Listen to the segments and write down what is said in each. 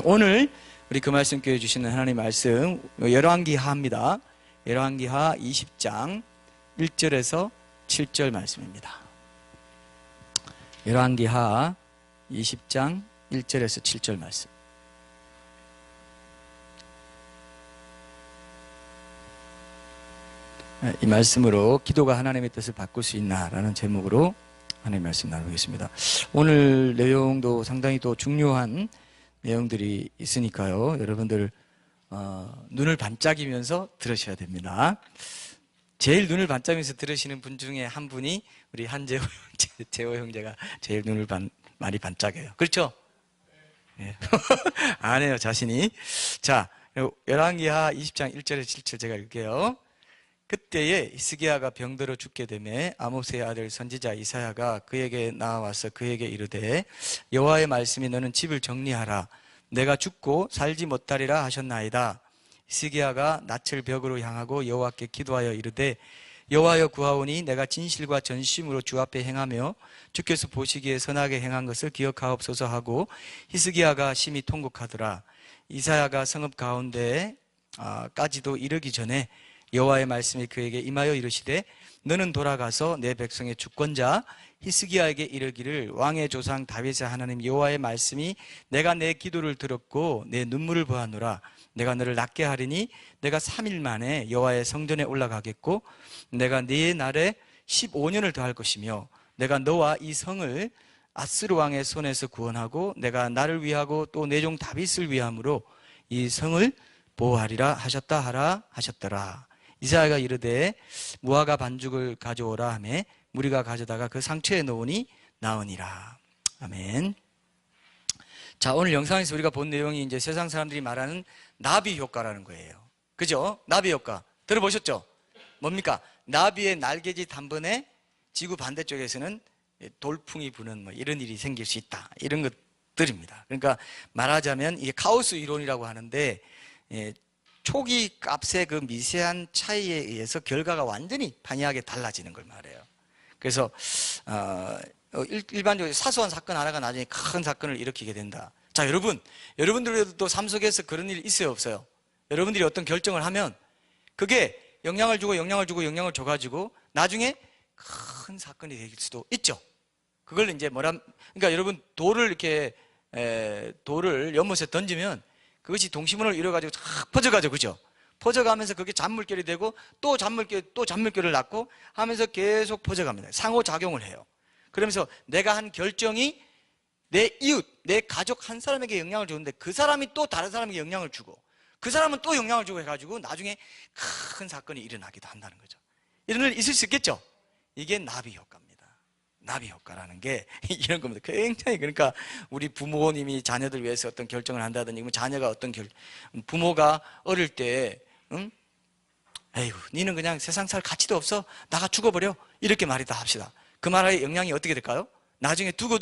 오늘 우리 그 말씀 교회 주시는 하나님의 말씀 열왕기하입니다. 열왕기하 20장 1절에서 7절 말씀입니다. 열왕기하 20장 1절에서 7절 말씀. 이 말씀으로 기도가 하나님의 뜻을 바꿀 수 있나라는 제목으로 하나님의 말씀 나누겠습니다. 오늘 내용도 상당히 또 중요한 내용들이 있으니까요. 여러분들 눈을 반짝이면서 들으셔야 됩니다. 제일 눈을 반짝이면서 들으시는 분 중에 한 분이 우리 한재호 형제, 재호 형제가 제일 눈을 많이 반짝여요. 그렇죠? 네. 안 해요, 자신이. 자, 열왕기하 20장 1절에 7절 제가 읽을게요. 그때에 히스기야가 병들어 죽게 되매 아모스의 아들 선지자 이사야가 그에게 나와서 그에게 이르되 여호와의 말씀이 너는 집을 정리하라. 내가 죽고 살지 못하리라 하셨나이다. 히스기야가 낯을 벽으로 향하고 여호와께 기도하여 이르되 여호와여 구하오니 내가 진실과 전심으로 주 앞에 행하며 주께서 보시기에 선하게 행한 것을 기억하옵소서 하고 히스기야가 심히 통곡하더라. 이사야가 성읍 가운데까지도 이르기 전에 여호와의 말씀이 그에게 임하여 이르시되 너는 돌아가서 내 백성의 주권자 히스기야에게 이르기를 왕의 조상 다윗의 하나님 여호와의 말씀이 내가 내 기도를 들었고 내 눈물을 보았노라. 내가 너를 낫게 하리니 내가 3일 만에 여호와의 성전에 올라가겠고 내가 네 날에 15년을 더할 것이며 내가 너와 이 성을 아스르 왕의 손에서 구원하고 내가 나를 위하고 또 내 종 다윗을 위함으로 이 성을 보호하리라 하셨다 하라 하셨더라. 이사야가 이르되 무화과 반죽을 가져오라 하매 무리가 가져다가 그 상처에 놓으니 나으니라. 아멘. 자, 오늘 영상에서 우리가 본 내용이 이제 세상 사람들이 말하는 나비 효과라는 거예요. 그죠? 나비 효과. 들어보셨죠? 뭡니까? 나비의 날개짓 한 번에 지구 반대쪽에서는 돌풍이 부는 뭐 이런 일이 생길 수 있다. 이런 것들입니다. 그러니까 말하자면 이게 카오스 이론이라고 하는데 초기 값의 그 미세한 차이에 의해서 결과가 완전히 판이하게 달라지는 걸 말해요. 그래서 일반적으로 사소한 사건 하나가 나중에 큰 사건을 일으키게 된다. 자, 여러분들도 삶 속에서 그런 일이 있어요, 없어요? 여러분들이 어떤 결정을 하면 그게 영향을 주고 영향을 줘가지고 나중에 큰 사건이 될 수도 있죠. 그걸 이제 그러니까 여러분 돌을 연못에 던지면 그것이 동심원을 이뤄가지고 쫙 퍼져가죠. 그죠? 퍼져가면서 그게 잔물결이 되고 또 잔물결을 낳고 하면서 계속 퍼져갑니다. 상호작용을 해요. 그러면서 내가 한 결정이 내 이웃, 내 가족 한 사람에게 영향을 주는데 그 사람이 또 다른 사람에게 영향을 주고 그 사람은 또 영향을 주고 해가지고 나중에 큰 사건이 일어나기도 한다는 거죠. 이런 일 있을 수 있겠죠? 이게 나비 효과입니다. 나비 효과라는 게 이런 겁니다. 굉장히 그러니까 우리 부모님이 자녀들 위해서 어떤 결정을 한다든지 자녀가 부모가 어릴 때 에이구 니는 그냥 세상 살 가치도 없어 나가 죽어버려 이렇게 말이다 합시다. 그 말의 영향이 어떻게 될까요? 나중에 두고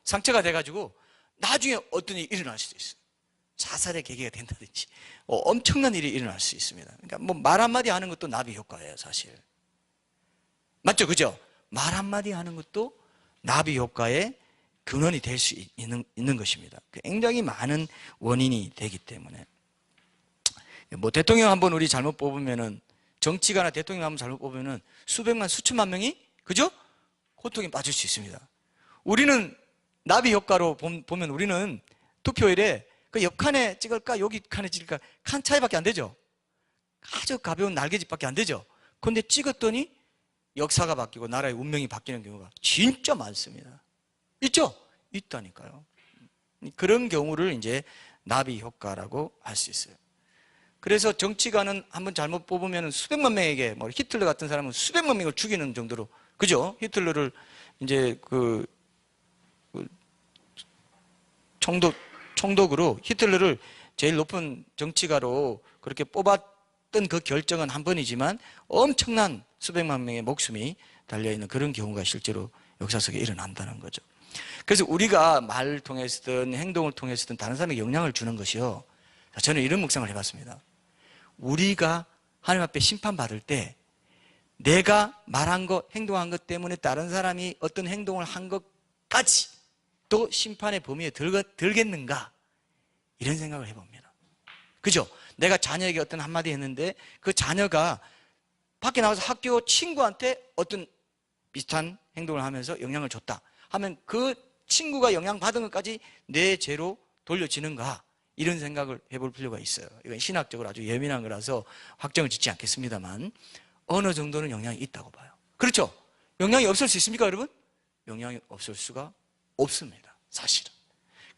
상처가 돼가지고 나중에 어떤 일이 일어날 수도 있어요. 자살의 계기가 된다든지 엄청난 일이 일어날 수 있습니다. 그러니까 뭐 말 한마디 하는 것도 나비 효과예요, 사실. 맞죠? 그죠? 말 한마디 하는 것도 나비 효과의 근원이 될 수 있는 것입니다. 굉장히 많은 원인이 되기 때문에. 뭐 대통령 한번 우리 잘못 뽑으면은, 정치가나 대통령 한번 잘못 뽑으면은 수백만, 수천만 명이, 그죠? 고통에 빠질 수 있습니다. 우리는 나비 효과로 보면 우리는 투표일에 그 옆 칸에 찍을까, 여기 칸에 찍을까, 칸 차이밖에 안 되죠? 아주 가벼운 날개짓밖에 안 되죠? 그런데 찍었더니 역사가 바뀌고 나라의 운명이 바뀌는 경우가 진짜 많습니다. 있죠? 있다니까요. 그런 경우를 이제 나비 효과라고 할 수 있어요. 그래서 정치가는 한번 잘못 뽑으면 수백만 명에게, 뭐 히틀러 같은 사람은 수백만 명을 죽이는 정도로, 그죠? 히틀러를 이제 총독으로 히틀러를 제일 높은 정치가로 그렇게 뽑았던 그 결정은 한 번이지만 엄청난 수백만 명의 목숨이 달려있는 그런 경우가 실제로 역사 속에 일어난다는 거죠. 그래서 우리가 말을 통해서든 행동을 통해서든 다른 사람에게 영향을 주는 것이요. 저는 이런 묵상을 해봤습니다. 우리가 하나님 앞에 심판받을 때 내가 말한 것, 행동한 것 때문에 다른 사람이 어떤 행동을 한 것까지 또 심판의 범위에 들겠는가? 이런 생각을 해봅니다. 그죠? 내가 자녀에게 어떤 한마디 했는데 그 자녀가 밖에 나가서 학교 친구한테 어떤 비슷한 행동을 하면서 영향을 줬다 하면 그 친구가 영향받은 것까지 내 죄로 돌려지는가, 이런 생각을 해볼 필요가 있어요. 이건 신학적으로 아주 예민한 거라서 확정을 짓지 않겠습니다만 어느 정도는 영향이 있다고 봐요. 그렇죠? 영향이 없을 수 있습니까, 여러분? 영향이 없을 수가 없습니다, 사실은.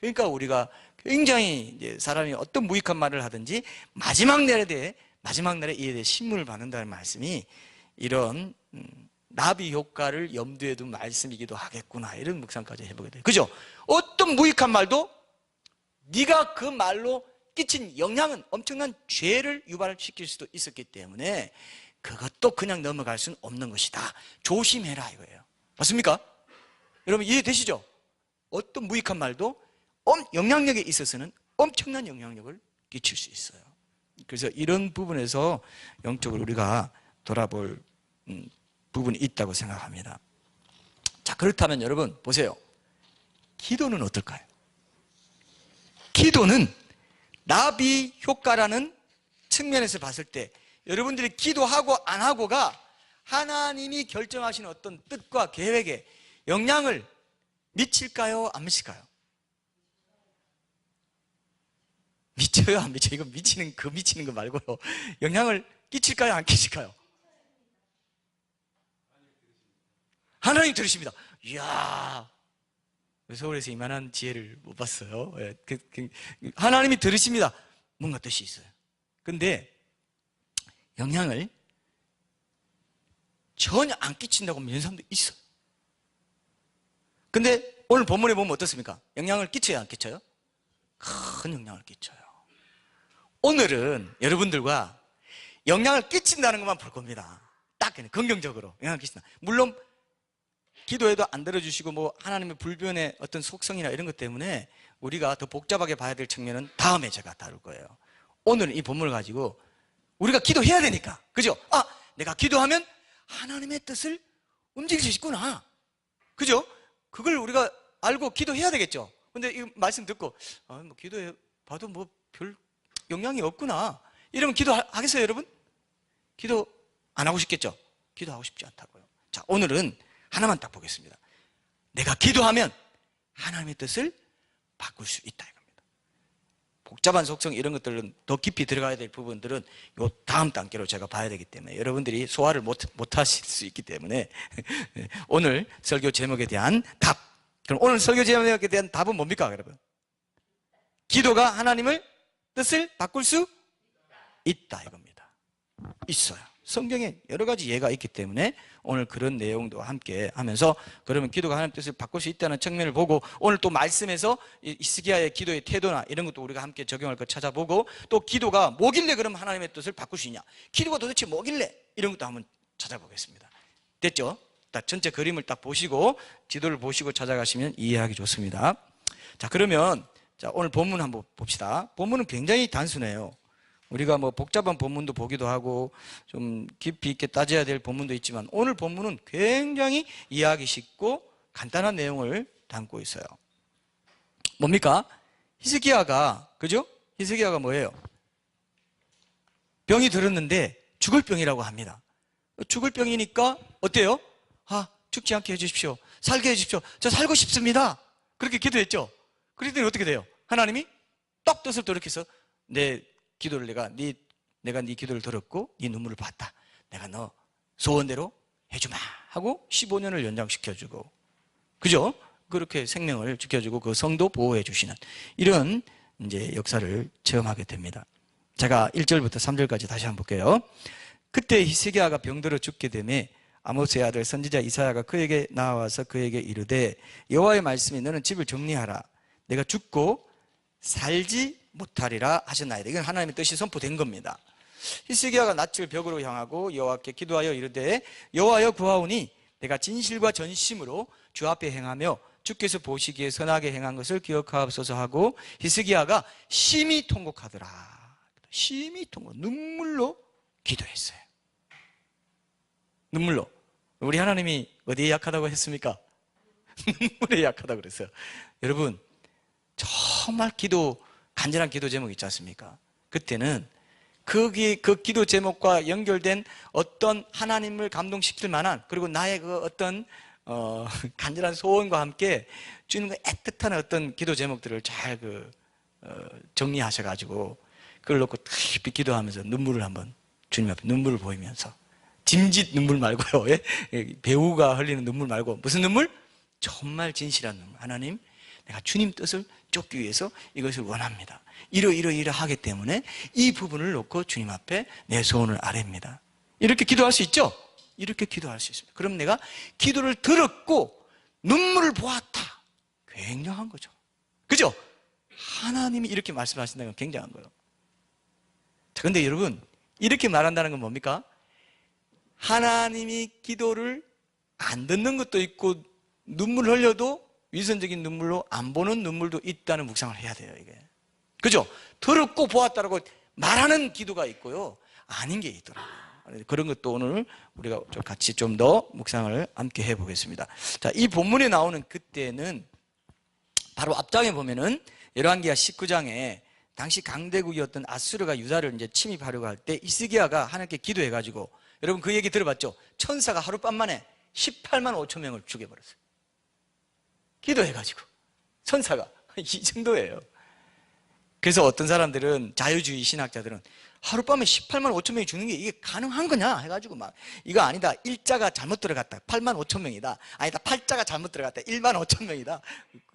그러니까 우리가 굉장히 이제 사람이 어떤 무익한 말을 하든지 마지막 날에 이에 대해 신문을 받는다는 말씀이 이런 나비 효과를 염두에 둔 말씀이기도 하겠구나, 이런 묵상까지 해보게 돼요. 그죠? 어떤 무익한 말도 네가 그 말로 끼친 영향은 엄청난 죄를 유발시킬 수도 있었기 때문에 그것도 그냥 넘어갈 수는 없는 것이다. 조심해라, 이거예요. 맞습니까? 여러분 이해되시죠? 어떤 무익한 말도 영향력에 있어서는 엄청난 영향력을 끼칠 수 있어요. 그래서 이런 부분에서 영적으로 우리가 돌아볼 부분이 있다고 생각합니다. 자, 그렇다면 여러분 보세요. 기도는 어떨까요? 기도는 나비 효과라는 측면에서 봤을 때 여러분들이 기도하고 안 하고가 하나님이 결정하시는 어떤 뜻과 계획에 영향을 미칠까요? 안 미칠까요? 미쳐요? 안 미쳐요? 이거 미치는 거 말고요. 영향을 끼칠까요? 안 끼칠까요? 하나님 들으십니다. 이야, 서울에서 이만한 지혜를 못 봤어요. 하나님이 들으십니다. 뭔가 뜻이 있어요. 근데 영향을 전혀 안 끼친다고 믿는 사람도 있어요. 근데 오늘 본문에 보면 어떻습니까? 영향을 끼쳐요, 안 끼쳐요? 큰 영향을 끼쳐요. 오늘은 여러분들과 영향을 끼친다는 것만 볼 겁니다. 딱 그냥 긍정적으로 영향을 끼친다. 물론 기도해도 안 들어주시고 뭐 하나님의 불변의 어떤 속성이나 이런 것 때문에 우리가 더 복잡하게 봐야 될 측면은 다음에 제가 다룰 거예요. 오늘은 이 본문을 가지고 우리가 기도해야 되니까, 그죠? 아, 내가 기도하면 하나님의 뜻을 움직일 수 있구나, 그죠? 그걸 우리가 알고 기도해야 되겠죠. 근데 이 말씀 듣고 뭐 기도해 봐도 뭐 별 영향이 없구나 이러면 기도하겠어요, 여러분? 기도 안 하고 싶겠죠? 기도하고 싶지 않다고요. 자, 오늘은 하나만 딱 보겠습니다. 내가 기도하면 하나님의 뜻을 바꿀 수 있다, 이겁니다. 복잡한 속성 이런 것들은 더 깊이 들어가야 될 부분들은 요 다음 단계로 제가 봐야 되기 때문에 여러분들이 소화를 못 하실 수 있기 때문에 오늘 설교 제목에 대한 답. 그럼 오늘 설교 제목에 대한 답은 뭡니까, 여러분? 기도가 하나님을 뜻을 바꿀 수 있다, 이겁니다. 있어요. 성경에 여러 가지 예가 있기 때문에 오늘 그런 내용도 함께 하면서, 그러면 기도가 하나님 뜻을 바꿀 수 있다는 측면을 보고, 오늘 또 말씀에서 히스기야의 기도의 태도나 이런 것도 우리가 함께 적용할 것 찾아보고, 또 기도가 뭐길래 그럼 하나님의 뜻을 바꿀 수 있냐, 기도가 도대체 뭐길래, 이런 것도 한번 찾아보겠습니다. 됐죠? 딱 전체 그림을 딱 보시고 지도를 보시고 찾아가시면 이해하기 좋습니다. 자, 그러면 자, 오늘 본문 한번 봅시다. 본문은 굉장히 단순해요. 우리가 뭐 복잡한 본문도 보기도 하고 좀 깊이 있게 따져야 될 본문도 있지만 오늘 본문은 굉장히 이해하기 쉽고 간단한 내용을 담고 있어요. 뭡니까? 히스기야가, 그죠? 히스기야가 뭐예요? 병이 들었는데 죽을 병이라고 합니다. 죽을 병이니까 어때요? 아, 죽지 않게 해주십시오. 살게 해주십시오. 저 살고 싶습니다. 그렇게 기도했죠. 그랬더니 어떻게 돼요? 하나님이 떡 뜻을 돌이켜서 내 기도를 내가 네 기도를 들었고 네 눈물을 봤다. 내가 너 소원대로 해주마 하고 15년을 연장시켜주고, 그죠? 그렇게 생명을 지켜주고 그 성도 보호해 주시는 이런 이제 역사를 체험하게 됩니다. 제가 1절부터 3절까지 다시 한번 볼게요. 그때 히스기야가 병들어 죽게 되매 아모스의 아들 선지자 이사야가 그에게 나와서 그에게 이르되 여호와의 말씀이 너는 집을 정리하라. 내가 죽고 살지 못하리라 하셨나이다. 이건 하나님의 뜻이 선포된 겁니다. 히스기야가 낯을 벽으로 향하고 여호와께 기도하여 이르되 여호와여 구하오니 내가 진실과 전심으로 주 앞에 행하며 주께서 보시기에 선하게 행한 것을 기억하옵소서 하고 히스기야가 심히 통곡하더라. 심히 눈물로 기도했어요. 눈물로. 우리 하나님이 어디에 약하다고 했습니까? 눈물에 약하다고 그랬어요. 여러분, 정말 기도 간절한 기도 제목이 있지 않습니까? 그때는 거기 그 기도 제목과 연결된 어떤 하나님을 감동시킬 만한, 그리고 나의 그 어떤 간절한 소원과 함께 주님과 애틋한 어떤 기도 제목들을 잘 정리하셔가지고 그걸 놓고 깊이 기도하면서 눈물을 한번, 주님 앞에 눈물을 보이면서, 짐짓 눈물 말고요, 예? 배우가 흘리는 눈물 말고 무슨 눈물? 정말 진실한 눈물. 하나님, 내가 주님 뜻을 쫓기 위해서 이것을 원합니다. 이러하기 때문에 이 부분을 놓고 주님 앞에 내 소원을 아뢰입니다. 이렇게 기도할 수 있죠? 이렇게 기도할 수 있습니다. 그럼 내가 기도를 들었고 눈물을 보았다. 굉장한 거죠. 그죠? 하나님이 이렇게 말씀하신다는 건 굉장한 거예요. 자, 근데 여러분, 이렇게 말한다는 건 뭡니까? 하나님이 기도를 안 듣는 것도 있고, 눈물 흘려도 위선적인 눈물로 안 보는 눈물도 있다는 묵상을 해야 돼요, 이게. 그죠? 들었고 보았다라고 말하는 기도가 있고요, 아닌 게 있더라고요. 그런 것도 오늘 우리가 같이 좀 더 묵상을 함께 해보겠습니다. 자, 이 본문에 나오는 그때는 바로 앞장에 보면은 열왕기하 19장에 당시 강대국이었던 아수르가 유다를 이제 침입하려고 할 때 히스기야가 하나님께 기도해가지고, 여러분 그 얘기 들어봤죠? 천사가 하룻밤 만에 18만 5천 명을 죽여버렸어요. 기도해가지고 천사가 이 정도예요. 그래서 어떤 사람들은, 자유주의 신학자들은 하룻밤에 18만 5천 명이 죽는 게 이게 가능한 거냐 해가지고 막, 이거 아니다, 일자가 잘못 들어갔다, 8만 5천 명이다, 아니다, 팔자가 잘못 들어갔다, 1만 5천 명이다.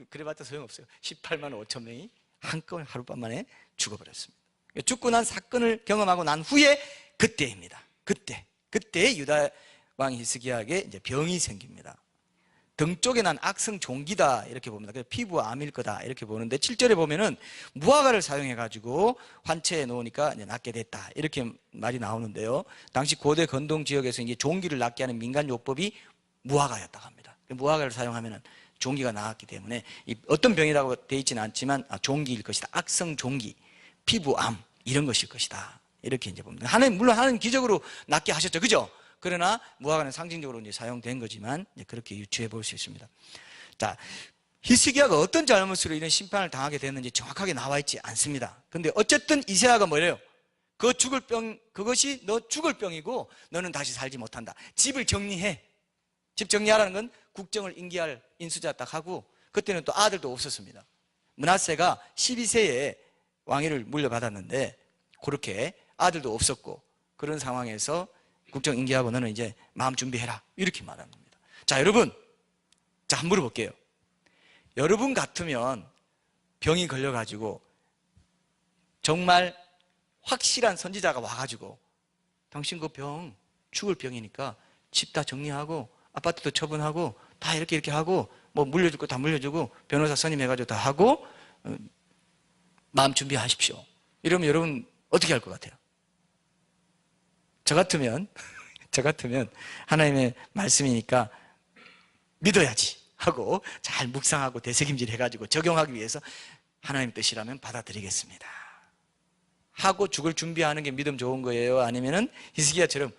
그래봤자 소용없어요. 18만 5천 명이 한꺼번에 하룻밤 만에 죽어버렸습니다. 죽고 난 사건을 경험하고 난 후에 그때입니다. 그때 유다 왕 히스기야에게 이제 병이 생깁니다. 등 쪽에 난 악성 종기다 이렇게 봅니다. 그래서 피부와 암일 거다 이렇게 보는데, 7절에 보면은 무화과를 사용해가지고 환체해 놓으니까 이제 낫게 됐다 이렇게 말이 나오는데요. 당시 고대 건동 지역에서 이제 종기를 낫게 하는 민간 요법이 무화과였다고 합니다. 무화과를 사용하면은 종기가 나았기 때문에 어떤 병이라고 되어 있지는 않지만 종기일 것이다. 악성 종기, 피부암 이런 것일 것이다. 이렇게 이제 봅니다. 하나님, 물론 하나님 기적으로 낫게 하셨죠, 그죠? 그러나 무화과는 상징적으로 이제 사용된 거지만 이제 그렇게 유추해 볼 수 있습니다. 자, 히스기야가 어떤 잘못으로 이런 심판을 당하게 됐는지 정확하게 나와 있지 않습니다. 근데 어쨌든 이새야가 뭐래요? 그 죽을 병, 그것이 너 죽을 병이고 너는 다시 살지 못한다. 집을 정리해. 집 정리하라는 건 국정을 인계할 인수자 딱 하고, 그때는 또 아들도 없었습니다. 므낫세가 12세에 왕위를 물려받았는데 그렇게 아들도 없었고, 그런 상황에서 국정 인계하고 너는 이제 마음 준비해라 이렇게 말하는 겁니다. 자, 여러분, 자, 한번 물어볼게요. 여러분 같으면 병이 걸려가지고 정말 확실한 선지자가 와가지고 당신 그 병 죽을 병이니까 집 다 정리하고 아파트도 처분하고 다 이렇게 하고 뭐 물려줄 거 다 물려주고 변호사 선임해가지고 다 하고 마음 준비하십시오. 이러면 여러분 어떻게 할 것 같아요? 저 같으면 하나님의 말씀이니까 믿어야지 하고 잘 묵상하고 되새김질 해가지고 적용하기 위해서 하나님 뜻이라면 받아들이겠습니다 하고 죽을 준비하는 게 믿음 좋은 거예요? 아니면은 히스기야처럼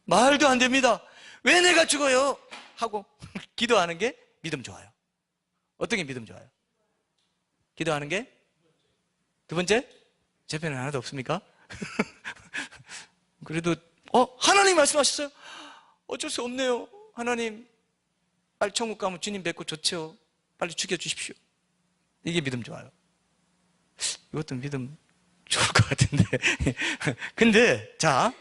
말도 안 됩니다, 왜 내가 죽어요? 하고 기도하는 게 믿음 좋아요? 어떤 게 믿음 좋아요? 기도하는 게? 두 번째? 제 편은 하나도 없습니까? 그래도 하나님 말씀하셨어요? 어쩔 수 없네요. 하나님, 빨리 천국 가면 주님 뵙고 좋죠. 빨리 죽여주십시오. 이게 믿음 좋아요. 이것도 믿음 좋을 것 같은데. 근데 자,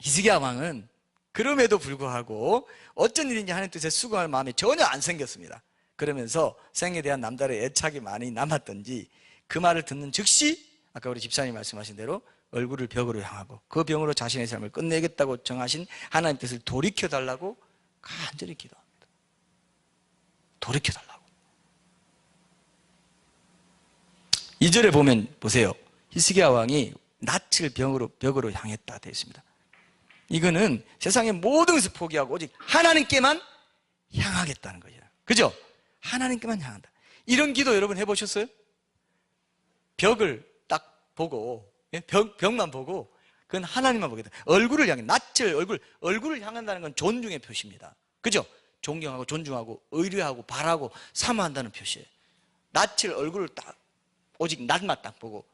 히스기야 왕은 그럼에도 불구하고 어쩐 일인지 하나님 뜻에 수긍할 마음이 전혀 안 생겼습니다. 그러면서 생에 대한 남다른 애착이 많이 남았던지 그 말을 듣는 즉시 아까 우리 집사님이 말씀하신 대로 얼굴을 벽으로 향하고 그 병으로 자신의 삶을 끝내겠다고 정하신 하나님 뜻을 돌이켜달라고 간절히 기도합니다. 돌이켜달라고. 2절에 보면 보세요. 히스기야 왕이 낯을 벽으로 향했다 되어 있습니다. 이거는 세상의 모든 것을 포기하고 오직 하나님께만 향하겠다는 거예요. 그죠? 하나님께만 향한다. 이런 기도 여러분 해보셨어요? 벽을 딱 보고, 벽만 보고, 그건 하나님만 보게 돼. 얼굴을 향해, 낯을, 얼굴을 향한다는 건 존중의 표시입니다. 그죠? 존경하고, 존중하고, 의뢰하고, 바라고, 사모한다는 표시예요. 낯을, 얼굴을 딱 오직 낮만 딱 보고,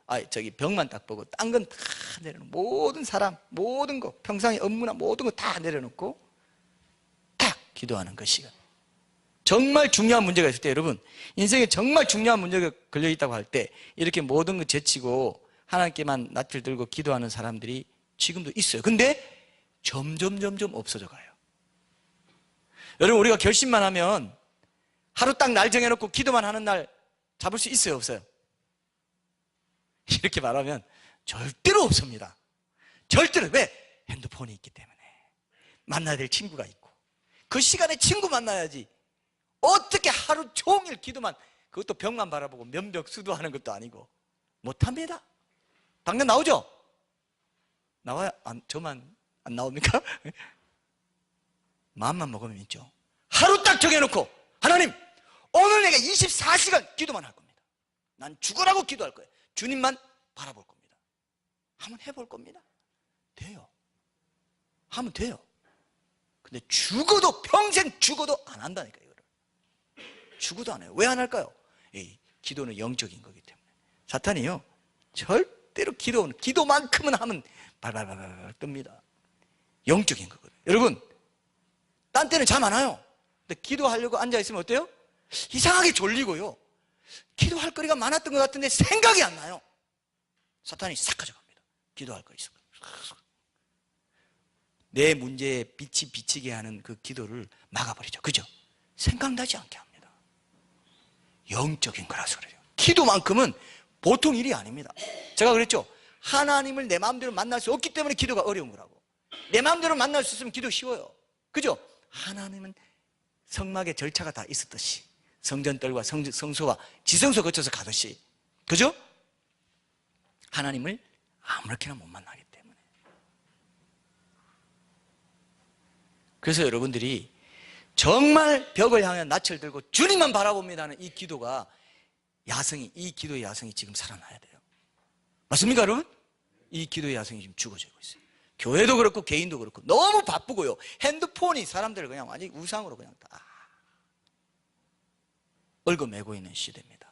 벽만 딱 보고, 딴 건 다 내려놓고, 모든 사람, 모든 거, 평상의 업무나 모든 거 다 내려놓고, 딱 기도하는 그 시간. 정말 중요한 문제가 있을 때, 여러분, 인생에 정말 중요한 문제가 걸려있다고 할 때, 이렇게 모든 거 제치고, 하나님께만 낯을 들고 기도하는 사람들이 지금도 있어요. 근데 점점 없어져 가요. 여러분, 우리가 결심만 하면 하루 딱 날 정해놓고 기도만 하는 날 잡을 수 있어요, 없어요? 이렇게 말하면 절대로 없습니다. 절대로. 왜? 핸드폰이 있기 때문에. 만나야 될 친구가 있고, 그 시간에 친구 만나야지. 어떻게 하루 종일 기도만, 그것도 벽만 바라보고 면벽 수도하는 것도 아니고 못합니다. 당장 나오죠? 나와요? 저만 안 나옵니까? 마음만 먹으면 있죠. 하루 딱 정해놓고, 하나님, 오늘 내가 24시간 기도만 할 겁니다. 난 죽으라고 기도할 거예요. 주님만 바라볼 겁니다. 한번 해볼 겁니다. 돼요. 하면 돼요. 근데 죽어도, 평생 죽어도 안 한다니까요, 이거를. 죽어도 안 해요. 왜 안 할까요? 기도는 영적인 거기 때문에. 사탄이요, 절대로 기도만큼은 하면 발발발발 뜹니다. 영적인 거거든요. 여러분, 딴 때는 잠 안 와요. 근데 기도하려고 앉아있으면 어때요? 이상하게 졸리고요, 기도할 거리가 많았던 것 같은데 생각이 안 나요. 사탄이 싹 가져갑니다. 기도할 거 있어. 내 문제에 빛이 비치게 하는 그 기도를 막아버리죠. 그죠? 생각나지 않게 합니다. 영적인 거라서 그래요. 기도만큼은 보통 일이 아닙니다. 제가 그랬죠. 하나님을 내 마음대로 만날 수 없기 때문에 기도가 어려운 거라고. 내 마음대로 만날 수 있으면 기도 쉬워요. 그죠? 하나님은 성막에 절차가 다 있었듯이, 성전들과 성소와 지성소 거쳐서 가듯이, 그죠? 하나님을 아무렇게나 못 만나기 때문에. 그래서 여러분들이 정말 벽을 향해 낯을 들고 주님만 바라봅니다는 이 기도가, 이 기도의 야성이 지금 살아나야 돼요. 맞습니까, 여러분? 이 기도의 야성이 지금 죽어지고 있어요. 교회도 그렇고 개인도 그렇고 너무 바쁘고요, 핸드폰이 사람들을 그냥 완전히 우상으로 그냥 다 얽어매고 있는 시대입니다.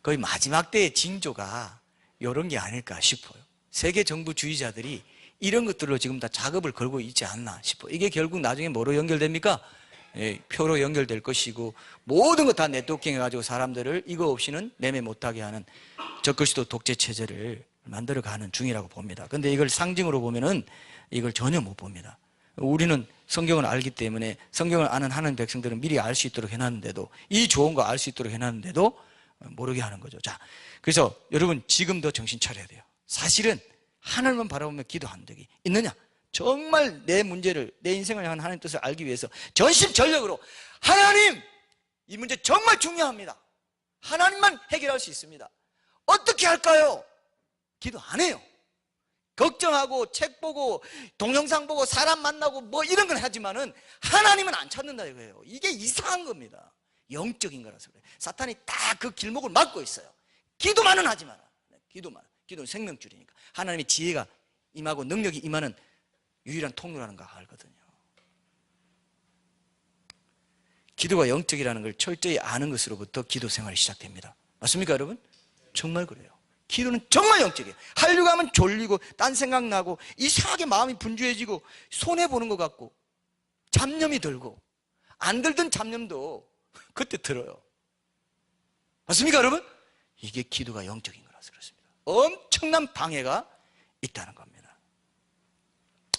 거의 마지막 때의 징조가 이런 게 아닐까 싶어요. 세계 정부주의자들이 이런 것들로 지금 다 작업을 걸고 있지 않나 싶어요. 이게 결국 나중에 뭐로 연결됩니까? 표로 연결될 것이고, 모든 거 다 네트워킹 해가지고 사람들을 이거 없이는 매매 못하게 하는 적그리스도 독재 체제를 만들어가는 중이라고 봅니다. 근데 이걸 상징으로 보면은 이걸 전혀 못 봅니다. 우리는 성경을 알기 때문에, 성경을 아는 하나님 백성들은 미리 알 수 있도록 해놨는데도, 이 좋은 거 알 수 있도록 해놨는데도 모르게 하는 거죠. 자, 그래서 여러분 지금도 정신 차려야 돼요. 사실은 하늘만 바라보며 기도하는 적이 있느냐? 정말 내 문제를, 내 인생을 향한 하나님 뜻을 알기 위해서 전심전력으로, 하나님, 이 문제 정말 중요합니다. 하나님만 해결할 수 있습니다. 어떻게 할까요? 기도 안 해요. 걱정하고 책 보고 동영상 보고 사람 만나고 뭐 이런 건 하지만은 하나님은 안 찾는다 이거예요. 이게 이상한 겁니다. 영적인 거라서 그래요. 사탄이 딱 그 길목을 막고 있어요. 기도만은 하지 마라. 기도는 생명줄이니까. 하나님의 지혜가 임하고 능력이 임하는 유일한 통로라는 거 알거든요. 기도가 영적이라는 걸 철저히 아는 것으로부터 기도 생활이 시작됩니다. 맞습니까, 여러분? 정말 그래요. 기도는 정말 영적이에요. 하려고 하면 졸리고 딴 생각 나고 이상하게 마음이 분주해지고 손해보는 것 같고 잡념이 들고, 안 들던 잡념도 그때 들어요. 맞습니까, 여러분? 이게 기도가 영적인 거라서 그렇습니다. 엄청난 방해가 있다는 겁니다.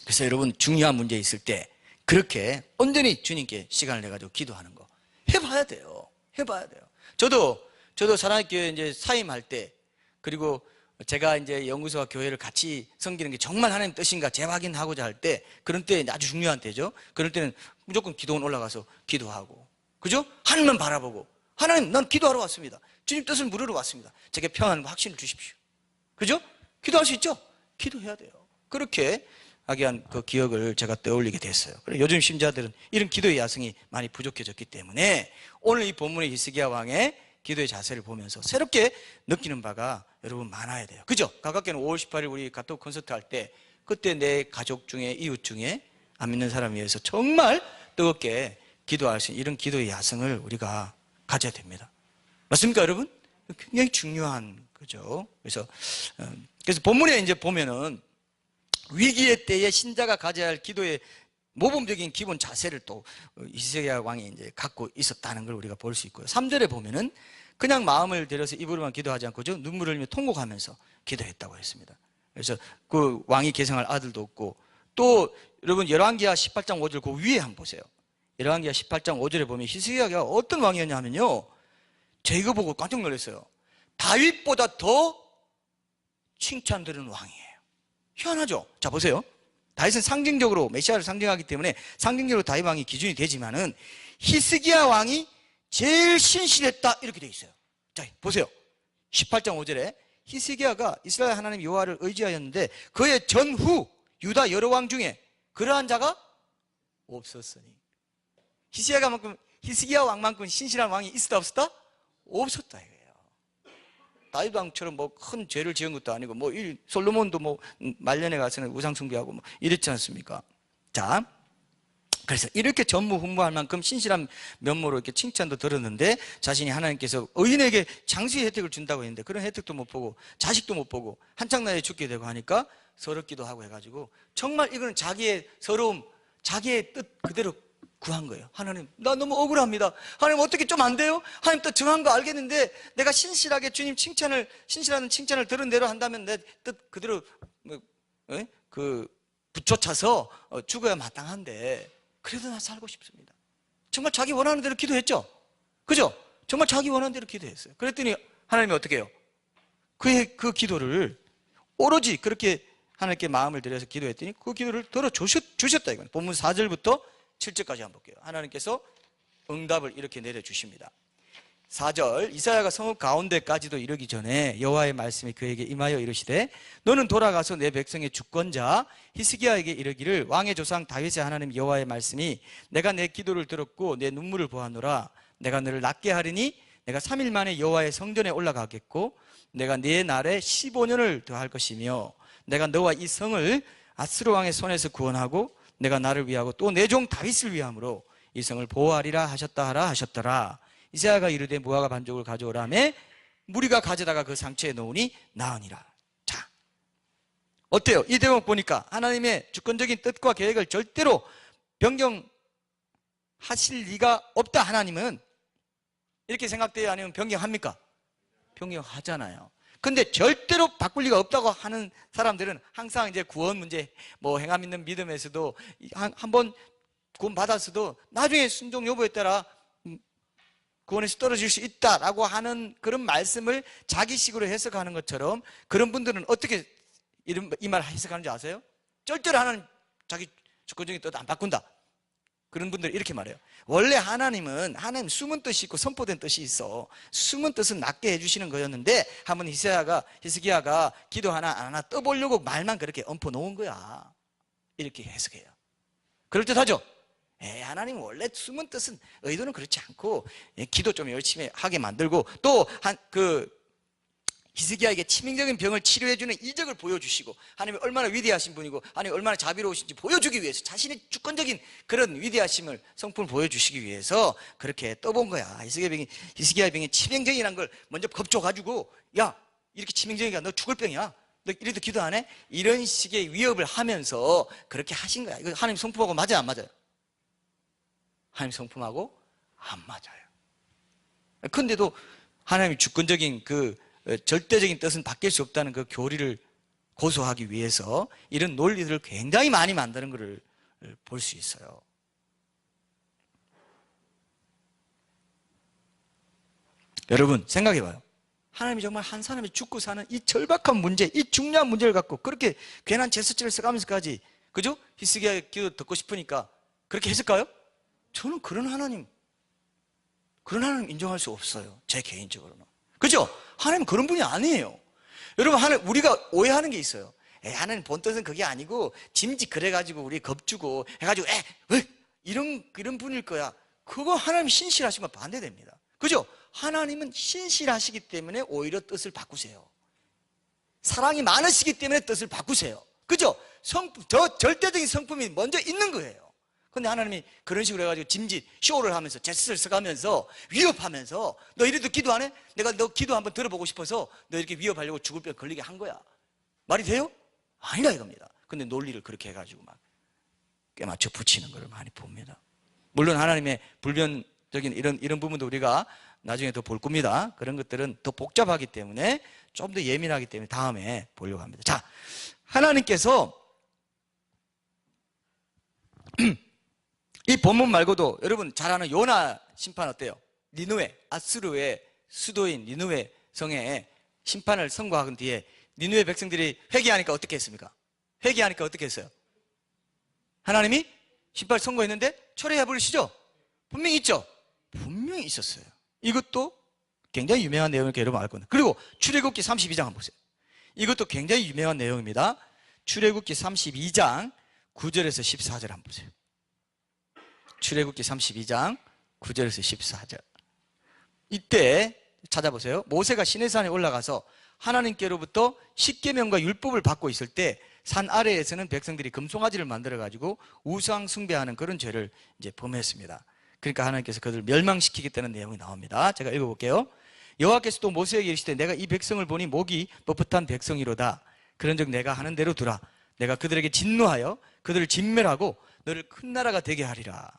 그래서 여러분, 중요한 문제 있을 때 그렇게 온전히 주님께 시간을 내가지고 기도하는 거 해봐야 돼요. 해봐야 돼요. 저도 사랑의 교회 이제 사임할 때, 그리고 제가 이제 연구소와 교회를 같이 섬기는 게 정말 하나님 뜻인가 재확인하고자 할 때, 그런 때 아주 중요한 때죠. 그럴 때는 무조건 기도원 올라가서 기도하고, 그죠? 하나님만 바라보고, 하나님, 난 기도하러 왔습니다. 주님 뜻을 물으러 왔습니다. 제게 평안과 확신을 주십시오. 그죠? 기도할 수 있죠? 기도해야 돼요. 그렇게 하게 한 그 기억을 제가 떠올리게 됐어요. 요즘 신자들은 이런 기도의 야성이 많이 부족해졌기 때문에 오늘 이 본문의 히스기야 왕의 기도의 자세를 보면서 새롭게 느끼는 바가 여러분 많아야 돼요. 그죠? 가깝게는 5월 18일 우리 가톨 콘서트 할 때, 그때 내 가족 중에, 이웃 중에 안 믿는 사람 위해서 정말 뜨겁게 기도할 수 있는 이런 기도의 야성을 우리가 가져야 됩니다. 맞습니까, 여러분? 굉장히 중요한 거죠. 그래서 본문에 이제 보면은 위기의 때에 신자가 가져야 할 기도의 모범적인 기본 자세를 또 히스기야 왕이 이제 갖고 있었다는 걸 우리가 볼 수 있고요. 3절에 보면은 그냥 마음을 들여서 입으로만 기도하지 않고 눈물을 흘리며 통곡하면서 기도했다고 했습니다. 그래서 그 왕이 계승할 아들도 없고, 또 여러분 열왕기하 18장 5절 그 위에 한번 보세요. 열왕기하 18장 5절에 보면 히스기야가 어떤 왕이었냐 하면요, 제가 이거 보고 깜짝 놀랐어요. 다윗보다 더 칭찬 들은 왕이에요. 희한하죠? 자, 보세요. 다윗은 상징적으로 메시아를 상징하기 때문에 상징적으로 다윗 왕이 기준이 되지만은 히스기야 왕이 제일 신실했다 이렇게 돼 있어요. 자, 보세요. 18장 5절에 히스기야가 이스라엘 하나님 여호와를 의지하였는데 그의 전후 유다 여러 왕 중에 그러한 자가 없었으니. 히스기야 왕만큼 신실한 왕이 있었다 없었다? 없었다 이거예요. 다윗 왕처럼 뭐 큰 죄를 지은 것도 아니고, 뭐 솔로몬도 뭐 말년에 가서는 우상 숭배하고 뭐 이랬지 않습니까? 자, 그래서 이렇게 전무후무할 만큼 신실한 면모로 이렇게 칭찬도 들었는데, 자신이 하나님께서 의인에게 장수의 혜택을 준다고 했는데 그런 혜택도 못 보고 자식도 못 보고 한창 나이에 죽게 되고 하니까 서럽기도 하고 해가지고, 정말 이거는 자기의 서러움, 자기의 뜻 그대로 구한 거예요. 하나님, 나 너무 억울합니다. 하나님, 어떻게 좀 안 돼요? 하나님, 또 정한 거 알겠는데 내가 신실하게 주님 신실한 칭찬을 들은 대로 한다면 내 뜻 그대로 붙여차서 죽어야 마땅한데 그래도 나 살고 싶습니다. 정말 자기 원하는 대로 기도했죠? 그죠? 정말 자기 원하는 대로 기도했어요. 그랬더니 하나님이 어떻게 해요? 그의 그 기도를 오로지 그렇게 하나님께 마음을 들여서 기도했더니 그 기도를 들어주셨다 이거예요. 본문 4절부터 7절까지 한번 볼게요. 하나님께서 응답을 이렇게 내려주십니다. 4절, 이사야가 성읍 가운데까지도 이르기 전에 여호와의 말씀이 그에게 임하여 이르시되 너는 돌아가서 내 백성의 주권자 히스기야에게 이르기를 왕의 조상 다윗의 하나님 여호와의 말씀이 내가 내 기도를 들었고 내 눈물을 보았노라. 내가 너를 낫게 하리니 내가 3일 만에 여호와의 성전에 올라가겠고 내가 네 날에 15년을 더할 것이며 내가 너와 이 성을 아스루 왕의 손에서 구원하고 내가 나를 위하고 또 내 종 다윗을 위함으로 이 성을 보호하리라 하셨더라. 이사야가 이르되 무화과 반죽을 가져오라매 무리가 가져다가 그 상처에 놓으니 나으니라. 자, 어때요? 이 대목 보니까 하나님의 주권적인 뜻과 계획을 절대로 변경하실 리가 없다. 하나님은 이렇게 생각돼요? 아니면 변경합니까? 변경하잖아요. 근데 절대로 바꿀 리가 없다고 하는 사람들은 항상 이제 구원 문제, 뭐 행함 있는 믿음에서도 한번 구원 받았어도 나중에 순종 여부에 따라 구원에서 떨어질 수 있다라고 하는 그런 말씀을 자기식으로 해석하는 것처럼, 그런 분들은 어떻게 이 말 해석하는지 아세요? 절대로 하나님 자기 주권적인 뜻 안 바꾼다. 그런 분들이 이렇게 말해요. 원래 하나님 숨은 뜻이 있고 선포된 뜻이 있어. 숨은 뜻은 낫게 해주시는 거였는데 한번 히스기야가 기도 하나 안 하나 떠보려고 말만 그렇게 얹어 놓은 거야. 이렇게 해석해요. 그럴듯하죠? 하나님 원래 숨은 뜻은, 의도는 그렇지 않고 기도 좀 열심히 하게 만들고 또 히스기야에게 치명적인 병을 치료해주는 이적을 보여주시고 하나님이 얼마나 위대하신 분이고 하나님이 얼마나 자비로우신지 보여주기 위해서, 자신의 주권적인 그런 위대하심을, 성품을 보여주시기 위해서 그렇게 떠본 거야. 히스기야 병이 치명적이라는 걸 먼저 겁줘가지고, 야, 이렇게 치명적이야, 너 죽을 병이야, 너 이래도 기도 안 해? 이런 식의 위협을 하면서 그렇게 하신 거야. 이거 하나님 성품하고 맞아요, 안 맞아요? 하나님 성품하고 안 맞아요. 그런데도 하나님이 주권적인 절대적인 뜻은 바뀔 수 없다는 그 교리를 고소하기 위해서 이런 논리들을 굉장히 많이 만드는 것을 볼 수 있어요. 여러분 생각해봐요. 하나님이 정말 한 사람이 죽고 사는 이 절박한 문제, 이 중요한 문제를 갖고 그렇게 괜한 제스처를 써가면서까지, 그죠? 히스기야의 기도 듣고 싶으니까 그렇게 했을까요? 저는 그런 하나님 인정할 수 없어요. 제 개인적으로는. 그죠? 하나님은 그런 분이 아니에요. 여러분, 우리가 오해하는 게 있어요. 하나님 본 뜻은 그게 아니고 짐짓 그래가지고 우리 겁주고 해가지고 왜 이런 분일 거야. 그거 하나님 신실하시면 반대됩니다. 그죠? 하나님은 신실하시기 때문에 오히려 뜻을 바꾸세요. 사랑이 많으시기 때문에 뜻을 바꾸세요. 그죠? 저 절대적인 성품이 먼저 있는 거예요. 근데 하나님이 그런 식으로 해가지고 짐짓, 쇼를 하면서 제스를 써가면서 위협하면서 너 이래도 기도 안 해? 내가 너 기도 한번 들어보고 싶어서 너 이렇게 위협하려고 죽을 뼈 걸리게 한 거야. 말이 돼요? 아니다 이겁니다. 근데 논리를 그렇게 해가지고 막 꿰맞춰 붙이는 걸 많이 봅니다. 물론 하나님의 불변적인 이런 부분도 우리가 나중에 더 볼 겁니다. 그런 것들은 더 복잡하기 때문에 좀 더 예민하기 때문에 다음에 보려고 합니다. 자, 하나님께서 이 본문 말고도 여러분 잘 아는 요나 심판 어때요? 니느웨, 아수르의 수도인 니느웨 성에 심판을 선고한 뒤에 니느웨 백성들이 회개하니까 어떻게 했습니까? 회개하니까 어떻게 했어요? 하나님이 심판을 선고했는데 철회해 버리시죠? 분명히 있죠? 분명히 있었어요. 이것도 굉장히 유명한 내용이니까 여러분 알 겁니다. 그리고 출애굽기 32장 한번 보세요. 이것도 굉장히 유명한 내용입니다. 출애굽기 32장 9절에서 14절 한번 보세요. 출애굽기 32장 9절에서 14절. 이때 찾아보세요. 모세가 시내산에 올라가서 하나님께로부터 십계명과 율법을 받고 있을 때 산 아래에서는 백성들이 금송아지를 만들어 가지고 우상 숭배하는 그런 죄를 이제 범했습니다. 그러니까 하나님께서 그들을 멸망시키겠다는 내용이 나옵니다. 제가 읽어볼게요. 여호와께서 또 모세에게 이르시되 내가 이 백성을 보니 목이 뻣뻣한 백성이로다. 그런즉 내가 하는 대로 두라. 내가 그들에게 진노하여 그들을 진멸하고 너를 큰 나라가 되게 하리라.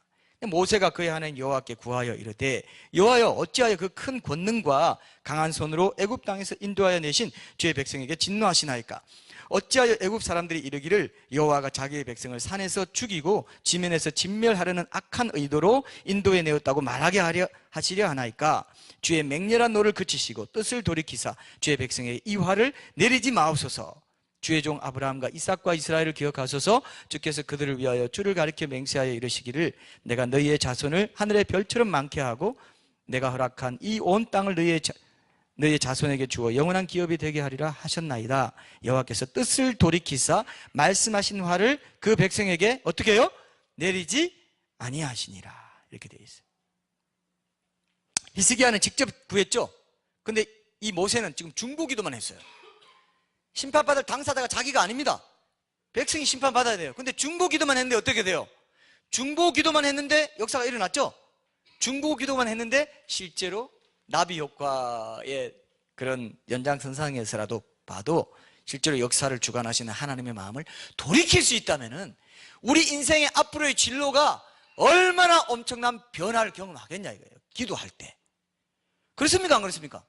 모세가 그의 하나님 여호와께 구하여 이르되 여호와여 어찌하여 그 큰 권능과 강한 손으로 애굽 땅에서 인도하여 내신 주의 백성에게 진노하시나이까. 어찌하여 애굽 사람들이 이르기를 여호와가 자기의 백성을 산에서 죽이고 지면에서 진멸하려는 악한 의도로 인도해 내었다고 말하게 하시려 하나이까. 주의 맹렬한 노를 그치시고 뜻을 돌이키사 주의 백성에게 이 화를 내리지 마옵소서. 주의 종 아브라함과 이삭과 이스라엘을 기억하소서. 주께서 그들을 위하여 주를 가리켜 맹세하여 이르시기를 내가 너희의 자손을 하늘의 별처럼 많게 하고 내가 허락한 이 온 땅을 너희의 자손에게 주어 영원한 기업이 되게 하리라 하셨나이다. 여호와께서 뜻을 돌이키사 말씀하신 화를 그 백성에게 어떻게 해요? 내리지 아니하시니라. 이렇게 되어 있어요. 히스기야는 직접 구했죠. 근데 이 모세는 지금 중보기도만 했어요. 심판받을 당사자가 자기가 아닙니다. 백성이 심판받아야 돼요. 근데 중보기도만 했는데 어떻게 돼요? 중보기도만 했는데 역사가 일어났죠. 중보기도만 했는데 실제로 나비 효과의 그런 연장선상에서라도 봐도 실제로 역사를 주관하시는 하나님의 마음을 돌이킬 수 있다면은 우리 인생의 앞으로의 진로가 얼마나 엄청난 변화를 경험하겠냐 이거예요. 기도할 때. 그렇습니까? 안 그렇습니까?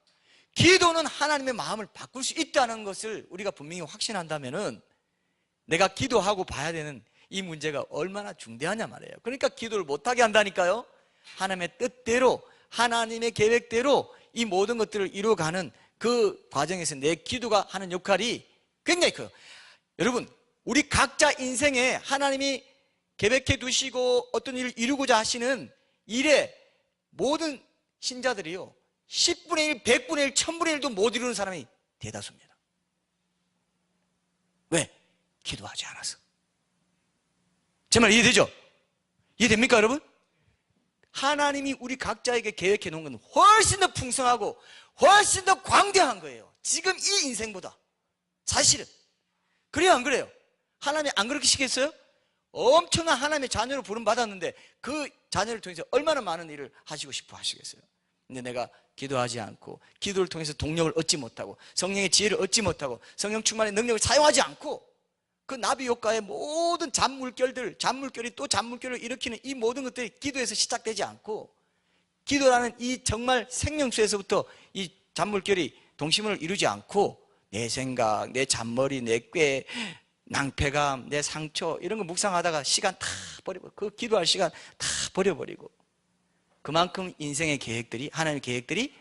기도는 하나님의 마음을 바꿀 수 있다는 것을 우리가 분명히 확신한다면은 내가 기도하고 봐야 되는 이 문제가 얼마나 중대하냐 말이에요. 그러니까 기도를 못하게 한다니까요. 하나님의 뜻대로 하나님의 계획대로 이 모든 것들을 이루어가는 그 과정에서 내 기도가 하는 역할이 굉장히 커요. 여러분, 우리 각자 인생에 하나님이 계획해 두시고 어떤 일을 이루고자 하시는 일에 모든 신자들이요 10분의 1, 100분의 1, 1000분의 1도 못 이루는 사람이 대다수입니다. 왜? 기도하지 않아서. 제 말 이해되죠? 이해됩니까 여러분? 하나님이 우리 각자에게 계획해 놓은 건 훨씬 더 풍성하고 훨씬 더 광대한 거예요. 지금 이 인생보다. 사실은. 그래요 안 그래요? 하나님이 안 그렇게 시켰어요? 엄청난 하나님의 자녀로 부름받았는데 그 자녀를 통해서 얼마나 많은 일을 하시고 싶어 하시겠어요? 근데 내가 기도하지 않고 기도를 통해서 동력을 얻지 못하고 성령의 지혜를 얻지 못하고 성령 충만의 능력을 사용하지 않고 그 나비 효과의 모든 잔물결이 또 잔물결을 일으키는 이 모든 것들이 기도에서 시작되지 않고 기도라는 이 정말 생명수에서부터 이 잔물결이 동심을 이루지 않고 내 생각, 내 잔머리, 내 꾀, 낭패감, 내 상처 이런 거 묵상하다가 시간 다 버려버리고 그 기도할 시간 다 버려버리고 그만큼 인생의 계획들이 하나님의 계획들이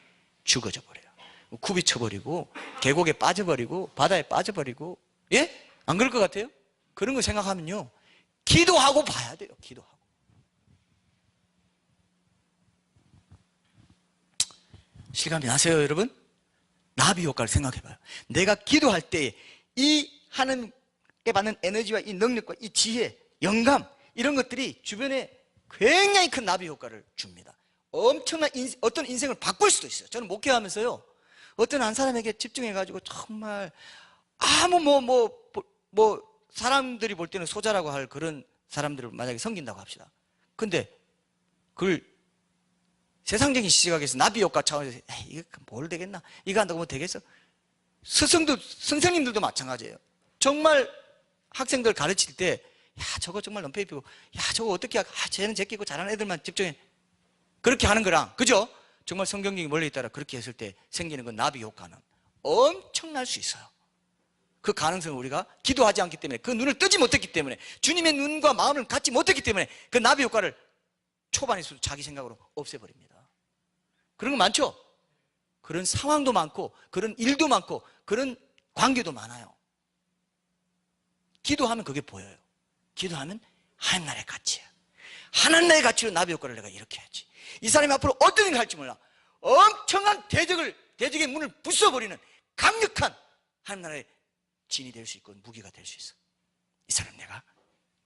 죽어져 버려요. 굽이쳐버리고 계곡에 빠져버리고 바다에 빠져버리고 예? 안 그럴 것 같아요? 그런 거 생각하면요 기도하고 봐야 돼요. 기도하고 실감이 나세요 여러분? 나비 효과를 생각해봐요. 내가 기도할 때 이 하나님께 받는 에너지와 이 능력과 이 지혜, 영감 이런 것들이 주변에 굉장히 큰 나비 효과를 줍니다. 엄청난 어떤 인생을 바꿀 수도 있어요. 저는 목회하면서요 어떤 한 사람에게 집중해가지고 정말 아무 사람들이 볼 때는 소자라고 할 그런 사람들을 만약에 섬긴다고 합시다. 근데 그걸 세상적인 시각에서 나비 효과 차원에서 이거 뭘 되겠나? 이거 한다고 뭐 되겠어? 선생님들도 마찬가지예요. 정말 학생들 가르칠 때 야 저거 정말 넘페이피고 야 저거 어떻게 쟤는 제끼고 잘하는 애들만 집중해 그렇게 하는 거랑 그죠? 정말 성경적인 원리에 따라 그렇게 했을 때 생기는 건 나비 효과는 엄청날 수 있어요. 그 가능성을 우리가 기도하지 않기 때문에 그 눈을 뜨지 못했기 때문에 주님의 눈과 마음을 갖지 못했기 때문에 그 나비 효과를 초반에서도 자기 생각으로 없애버립니다. 그런 거 많죠? 그런 상황도 많고 그런 일도 많고 그런 관계도 많아요. 기도하면 그게 보여요. 기도하면 하나님 나라의 가치야. 하나님 나라의 가치로 나비 효과를 내가 이렇게 해야지. 이 사람이 앞으로 어떤 일을 할지 몰라. 엄청난 대적의 문을 부숴버리는 강력한 하나님 나라의 진이 될 수 있고 무기가 될 수 있어. 이 사람 내가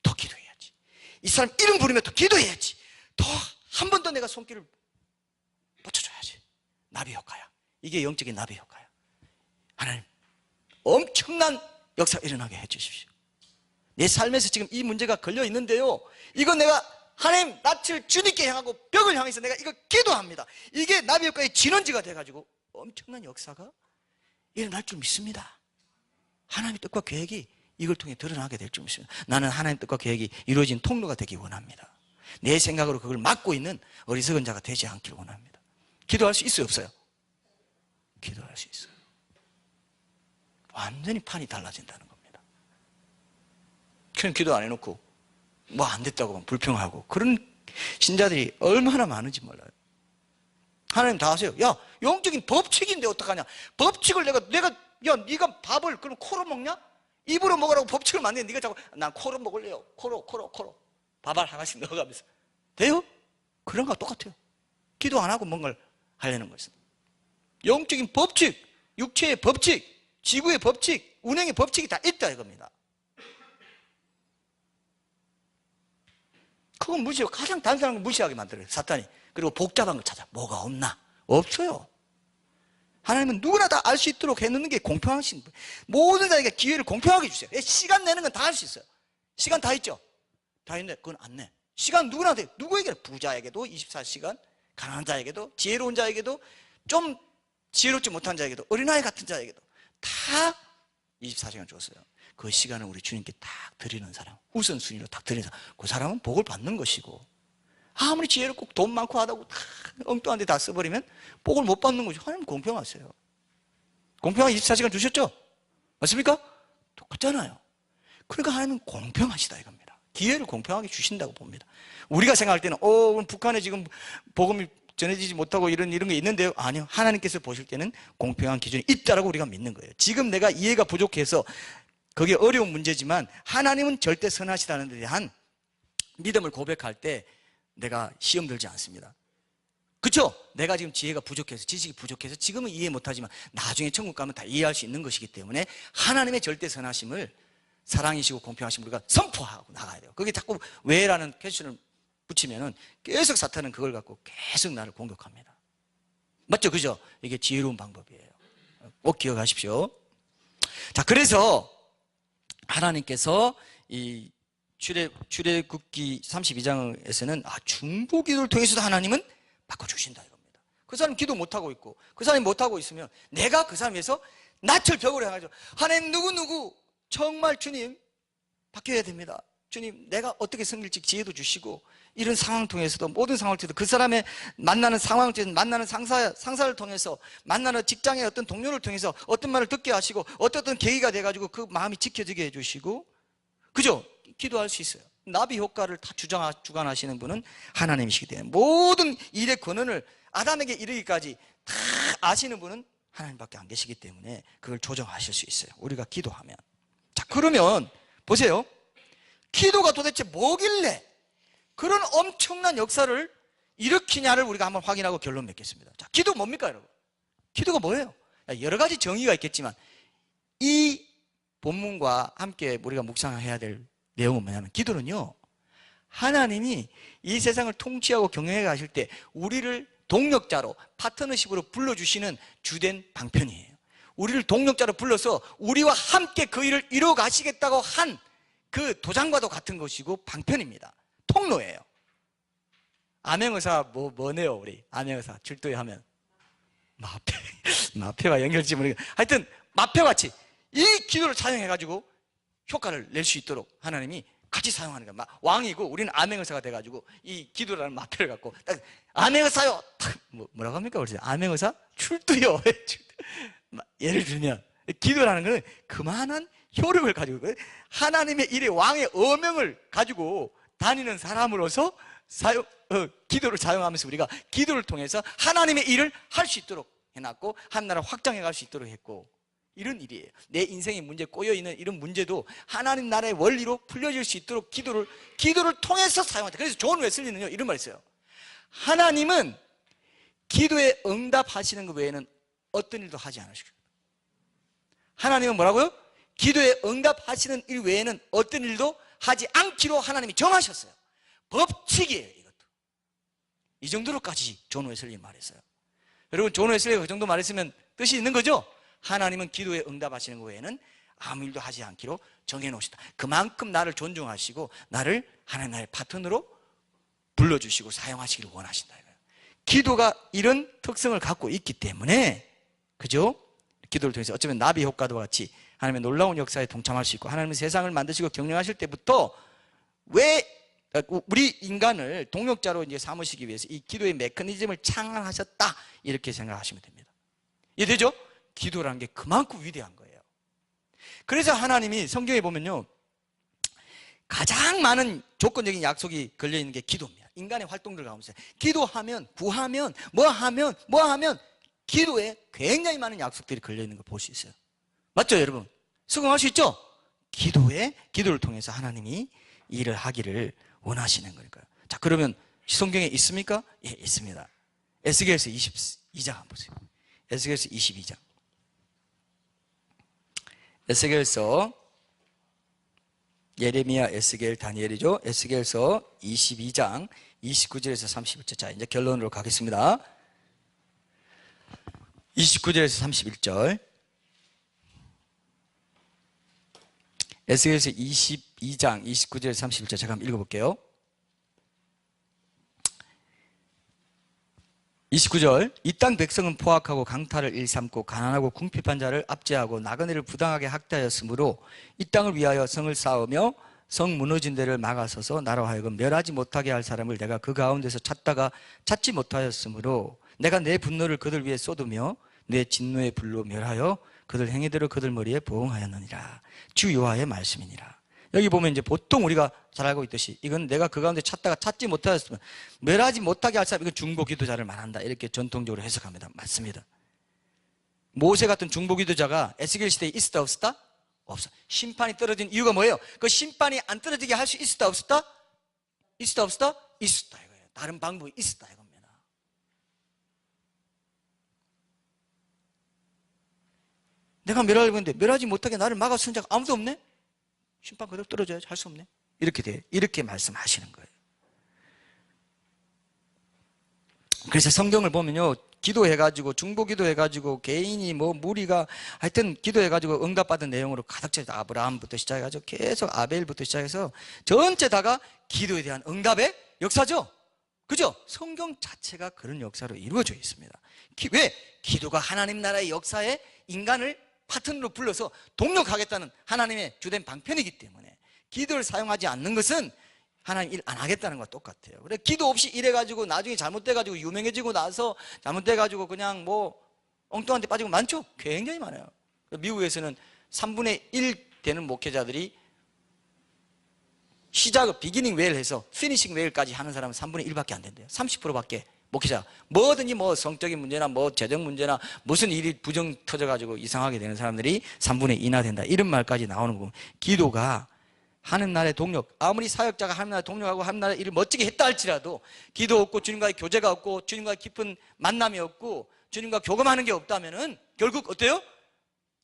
더 기도해야지. 이 사람 이름 부르면 더 기도해야지. 더 한 번 더 내가 손길을 뻗쳐줘야지. 나비 효과야. 이게 영적인 나비 효과야. 하나님 엄청난 역사 일어나게 해주십시오. 내 삶에서 지금 이 문제가 걸려 있는데요, 이거 내가 하나님 낯을 주님께 향하고 벽을 향해서 내가 이거 기도합니다. 이게 나비 효과의 진원지가 돼가지고 엄청난 역사가 일어날 줄 믿습니다. 하나님의 뜻과 계획이 이걸 통해 드러나게 될 줄 믿습니다. 나는 하나님의 뜻과 계획이 이루어진 통로가 되기 원합니다. 내 생각으로 그걸 막고 있는 어리석은 자가 되지 않기를 원합니다. 기도할 수 있어요, 없어요? 기도할 수 있어요. 완전히 판이 달라진다는 겁니다. 그냥 기도 안 해놓고 뭐 안 됐다고 불평하고 그런 신자들이 얼마나 많은지 몰라요. 하나님 다 아세요. 야, 영적인 법칙인데 어떡하냐? 법칙을 야, 네가 밥을 그럼 코로 먹냐? 입으로 먹으라고 법칙을 만드는데 네가 자꾸 난 코로 먹을래요. 코로 밥알 하나씩 넣어가면서 돼요? 그런 거와 똑같아요. 기도 안 하고 뭔가를 하려는 것은 영적인 법칙, 육체의 법칙, 지구의 법칙, 운행의 법칙이 다 있다 이겁니다. 그건 가장 단순한 걸 무시하게 만들어요, 사탄이. 그리고 복잡한 걸 찾아. 뭐가 없나? 없어요. 하나님은 누구나 다 알 수 있도록 해놓는 게 공평하신 분. 모든 자에게 기회를 공평하게 주세요. 시간 내는 건 다 할 수 있어요. 시간 다 있죠? 다 있는데 그건 안 내. 시간 누구나 돼. 누구에게? 부자에게도 24시간, 가난한 자에게도, 지혜로운 자에게도, 좀 지혜롭지 못한 자에게도, 어린아이 같은 자에게도 다 24시간 줬어요. 그 시간을 우리 주님께 딱 드리는 사람, 우선순위로 딱 드리는 사람, 그 사람은 복을 받는 것이고, 아무리 지혜롭고 돈 많고 하다고 다 엉뚱한 데 다 써버리면 복을 못 받는 거죠. 하나님 공평하세요. 공평하게 24시간 주셨죠? 맞습니까? 똑같잖아요. 그러니까 하나님은 공평하시다 이겁니다. 기회를 공평하게 주신다고 봅니다. 우리가 생각할 때는 그럼 북한에 지금 복음이 전해지지 못하고 이런 게 있는데요. 아니요. 하나님께서 보실 때는 공평한 기준이 있다라고 우리가 믿는 거예요. 지금 내가 이해가 부족해서 그게 어려운 문제지만 하나님은 절대 선하시다는 데 대한 믿음을 고백할 때 내가 시험 들지 않습니다. 그렇죠? 내가 지금 지혜가 부족해서, 지식이 부족해서 지금은 이해 못하지만 나중에 천국 가면 다 이해할 수 있는 것이기 때문에 하나님의 절대 선하심을, 사랑이시고 공평하심을 우리가 선포하고 나가야 돼요. 그게 자꾸 왜라는 퀘스천을 붙이면은 계속 사탄은 그걸 갖고 계속 나를 공격합니다. 맞죠? 그죠? 이게 지혜로운 방법이에요. 꼭 기억하십시오. 자, 그래서 하나님께서 이 출애굽기 32장에서는 중보기도를 통해서도 하나님은 바꿔주신다 이겁니다. 그 사람 기도 못하고 있고 그 사람이 못하고 있으면 내가 그 사람 위해서 낯을 벽으로 향하죠. 하나님 누구 정말 주님 바뀌어야 됩니다. 주님 내가 어떻게 섬길지 지혜도 주시고 이런 상황 통해서도 모든 상황을 통해서 그 사람의 만나는 상황을 통해서 만나는 상사를 통해서 만나는 직장의 어떤 동료를 통해서 어떤 말을 듣게 하시고 어떤 계기가 돼가지고 그 마음이 지켜지게 해주시고 그죠? 기도할 수 있어요. 나비 효과를 다 주관하시는 분은 하나님이시기 때문에 모든 일의 권한을 아담에게 이르기까지 다 아시는 분은 하나님밖에 안 계시기 때문에 그걸 조정하실 수 있어요. 우리가 기도하면. 자, 그러면 보세요. 기도가 도대체 뭐길래 그런 엄청난 역사를 일으키냐를 우리가 한번 확인하고 결론 맺겠습니다. 자, 기도 뭡니까 여러분? 기도가 뭐예요? 여러 가지 정의가 있겠지만 이 본문과 함께 우리가 묵상해야 될 내용은 뭐냐면 기도는요, 하나님이 이 세상을 통치하고 경영해 가실 때 우리를 동력자로 파트너십으로 불러주시는 주된 방편이에요. 우리를 동력자로 불러서 우리와 함께 그 일을 이루어 가시겠다고 한 그 도장과도 같은 것이고 방편입니다. 통로예요. 암행어사 뭐네요, 우리? 암행어사 출두에 하면. 마패와 연결지 모르겠 하여튼, 마패같이 이 기도를 사용해가지고 효과를 낼 수 있도록 하나님이 같이 사용하는 거야. 왕이고 우리는 암행의사가 돼가지고 이 기도라는 마패를 갖고 딱 암행의사요. 뭐라고 합니까? 그러죠. 암행의사 출두요. 예를 들면 기도라는 것은 그만한 효력을 가지고 하나님의 일에 왕의 어명을 가지고 다니는 사람으로서 기도를 사용하면서 우리가 기도를 통해서 하나님의 일을 할 수 있도록 해놨고 하나님나라 확장해 갈 수 있도록 했고 이런 일이에요. 내 인생의 문제 꼬여있는 이런 문제도 하나님 나라의 원리로 풀려질 수 있도록 기도를 통해서 사용한다. 그래서 존 웨슬리는요 이런 말 했어요. 하나님은 기도에 응답하시는 것 외에는 어떤 일도 하지 않으시고 하나님은 뭐라고요? 기도에 응답하시는 일 외에는 어떤 일도 하지 않기로 하나님이 정하셨어요. 법칙이에요. 이것도 이 정도로까지 존 웨슬리 말했어요. 여러분 존 웨슬리가 그 정도 말했으면 뜻이 있는 거죠? 하나님은 기도에 응답하시는 것 외에는 아무 일도 하지 않기로 정해놓으시다. 그만큼 나를 존중하시고 나를 하나님 나의 파트너로 불러주시고 사용하시기를 원하신다. 기도가 이런 특성을 갖고 있기 때문에 그죠? 기도를 통해서 어쩌면 나비 효과도 같이 하나님의 놀라운 역사에 동참할 수 있고 하나님은 세상을 만드시고 경영하실 때부터 왜 우리 인간을 동역자로 이제 삼으시기 위해서 이 기도의 메커니즘을 창안하셨다 이렇게 생각하시면 됩니다. 이해되죠? 기도라는 게 그만큼 위대한 거예요. 그래서 하나님이 성경에 보면요 가장 많은 조건적인 약속이 걸려있는 게 기도입니다. 인간의 활동들 가운데 기도하면 구하면 뭐하면 기도에 굉장히 많은 약속들이 걸려있는 걸 볼 수 있어요. 맞죠 여러분? 수긍할 수 있죠? 기도를 통해서 하나님이 일을 하기를 원하시는 거니까요. 자 그러면 성경에 있습니까? 예 있습니다. 에스겔서 22장 한번 보세요. 에스겔서 22장 에스겔서 예레미야, 에스겔, 다니엘이죠. 에스겔서 22장 29절에서 31절. 자 이제 결론으로 가겠습니다. 29절에서 31절 에스겔서 22장 29절에서 31절 제가 한번 읽어볼게요. 29절 이 땅 백성은 포악하고 강탈을 일삼고 가난하고 궁핍한 자를 압제하고 나그네를 부당하게 학대하였으므로 이 땅을 위하여 성을 쌓으며 성 무너진 데를 막아서서 나로 하여금 멸하지 못하게 할 사람을 내가 그 가운데서 찾다가 찾지 못하였으므로 내가 내 분노를 그들 위에 쏟으며 내 진노의 불로 멸하여 그들 행위대로 그들 머리에 보응하였느니라. 주 여호와의 말씀이니라. 여기 보면 이제 보통 우리가 잘 알고 있듯이 이건 내가 그 가운데 찾다가 찾지 못하였으면 멸하지 못하게 할 사람 이건 중보 기도자를 말한다 이렇게 전통적으로 해석합니다. 맞습니다. 모세 같은 중보 기도자가 에스겔 시대에 있었다 없었다? 없어. 심판이 떨어진 이유가 뭐예요? 그 심판이 안 떨어지게 할 수 있었다 없었다? 있었다 없었다? 있었다 이거예요. 다른 방법이 있었다 이겁니다. 내가 멸하려고 했는데 멸하지 못하게 나를 막아선 자가 아무도 없네? 심판 그대로 떨어져야지 할 수 없네. 이렇게 말씀하시는 거예요. 그래서 성경을 보면요, 기도해가지고 중보 기도해가지고 개인이 무리가 하여튼 기도해가지고 응답받은 내용으로 가득 차 있다. 아브라함부터 시작해가지고 계속 아벨부터 시작해서 전체 다가 기도에 대한 응답의 역사죠. 그죠? 성경 자체가 그런 역사로 이루어져 있습니다. 왜? 기도가 하나님 나라의 역사에 인간을 파트너로 불러서 동력하겠다는 하나님의 주된 방편이기 때문에 기도를 사용하지 않는 것은 하나님 일 안 하겠다는 것과 똑같아요. 그래 기도 없이 이래가지고 나중에 잘못돼가지고 유명해지고 나서 잘못돼가지고 그냥 엉뚱한 데 빠지고 많죠? 굉장히 많아요. 미국에서는 3분의 1 되는 목회자들이 시작을 비기닝 웨일 해서 피니싱 웨일까지 하는 사람은 3분의 1밖에 안 된대요. 30%밖에 목회자 뭐든지 성적인 문제나 재정 문제나 무슨 일이 부정 터져가지고 이상하게 되는 사람들이 3분의 2나 된다 이런 말까지 나오는 거고 기도가 하는 날의 동력 아무리 사역자가 하는 날의 동력하고 하는 날의 일을 멋지게 했다 할지라도 기도 없고 주님과의 교제가 없고 주님과의 깊은 만남이 없고 주님과 교감하는 게 없다면은 결국 어때요?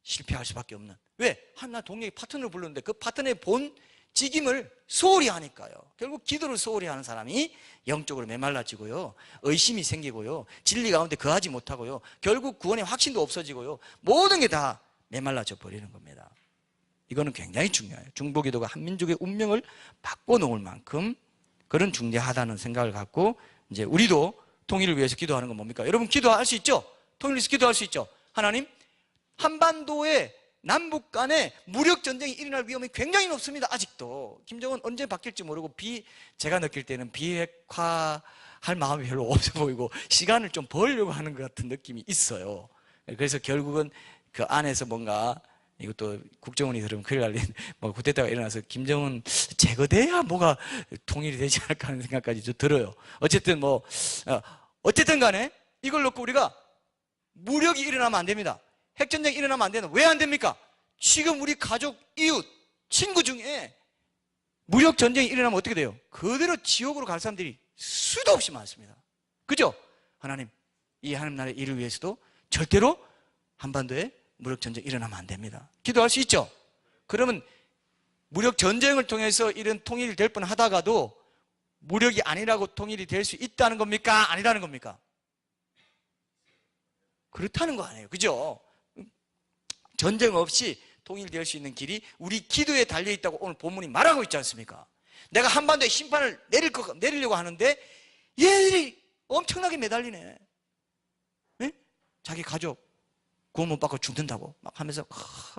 실패할 수밖에 없는 왜? 하는 날 동력이 파트너를 불렀는데 그 파트너의 본 직임을 소홀히 하니까요. 결국 기도를 소홀히 하는 사람이 영적으로 메말라지고요. 의심이 생기고요. 진리 가운데 거하지 못하고요. 결국 구원의 확신도 없어지고요. 모든 게 다 메말라져 버리는 겁니다. 이거는 굉장히 중요해요. 중보기도가 한 민족의 운명을 바꿔놓을 만큼 그런 중대하다는 생각을 갖고 이제 우리도 통일을 위해서 기도하는 건 뭡니까? 여러분 기도할 수 있죠? 통일을 위해서 기도할 수 있죠? 하나님, 한반도에 남북 간에 무력 전쟁이 일어날 위험이 굉장히 높습니다. 아직도 김정은 언제 바뀔지 모르고 제가 느낄 때는 비핵화할 마음이 별로 없어 보이고 시간을 좀 벌려고 하는 것 같은 느낌이 있어요. 그래서 결국은 그 안에서 뭔가 이것도 국정원이 들으면 큰일 날린 뭐 쿠데타가 일어나서 김정은 제거돼야 뭐가 통일이 되지 않을까 하는 생각까지 좀 들어요. 어쨌든 어쨌든 간에 이걸 놓고 우리가 무력이 일어나면 안 됩니다. 핵전쟁이 일어나면 안 되는. 왜 안 됩니까? 지금 우리 가족, 이웃, 친구 중에 무력 전쟁이 일어나면 어떻게 돼요? 그대로 지옥으로 갈 사람들이 수도 없이 많습니다. 그죠? 하나님, 이 하나님 나라의 일을 위해서도 절대로 한반도에 무력 전쟁이 일어나면 안 됩니다. 기도할 수 있죠? 그러면 무력 전쟁을 통해서 이런 통일이 될 뻔하다가도 무력이 아니라고 통일이 될 수 있다는 겁니까? 아니라는 겁니까? 그렇다는 거 아니에요. 그죠? 전쟁 없이 통일될 수 있는 길이 우리 기도에 달려있다고 오늘 본문이 말하고 있지 않습니까? 내가 한반도에 심판을 내리려고 하는데 얘들이 엄청나게 매달리네. 네? 자기 가족 구원 못 받고 죽는다고 막 하면서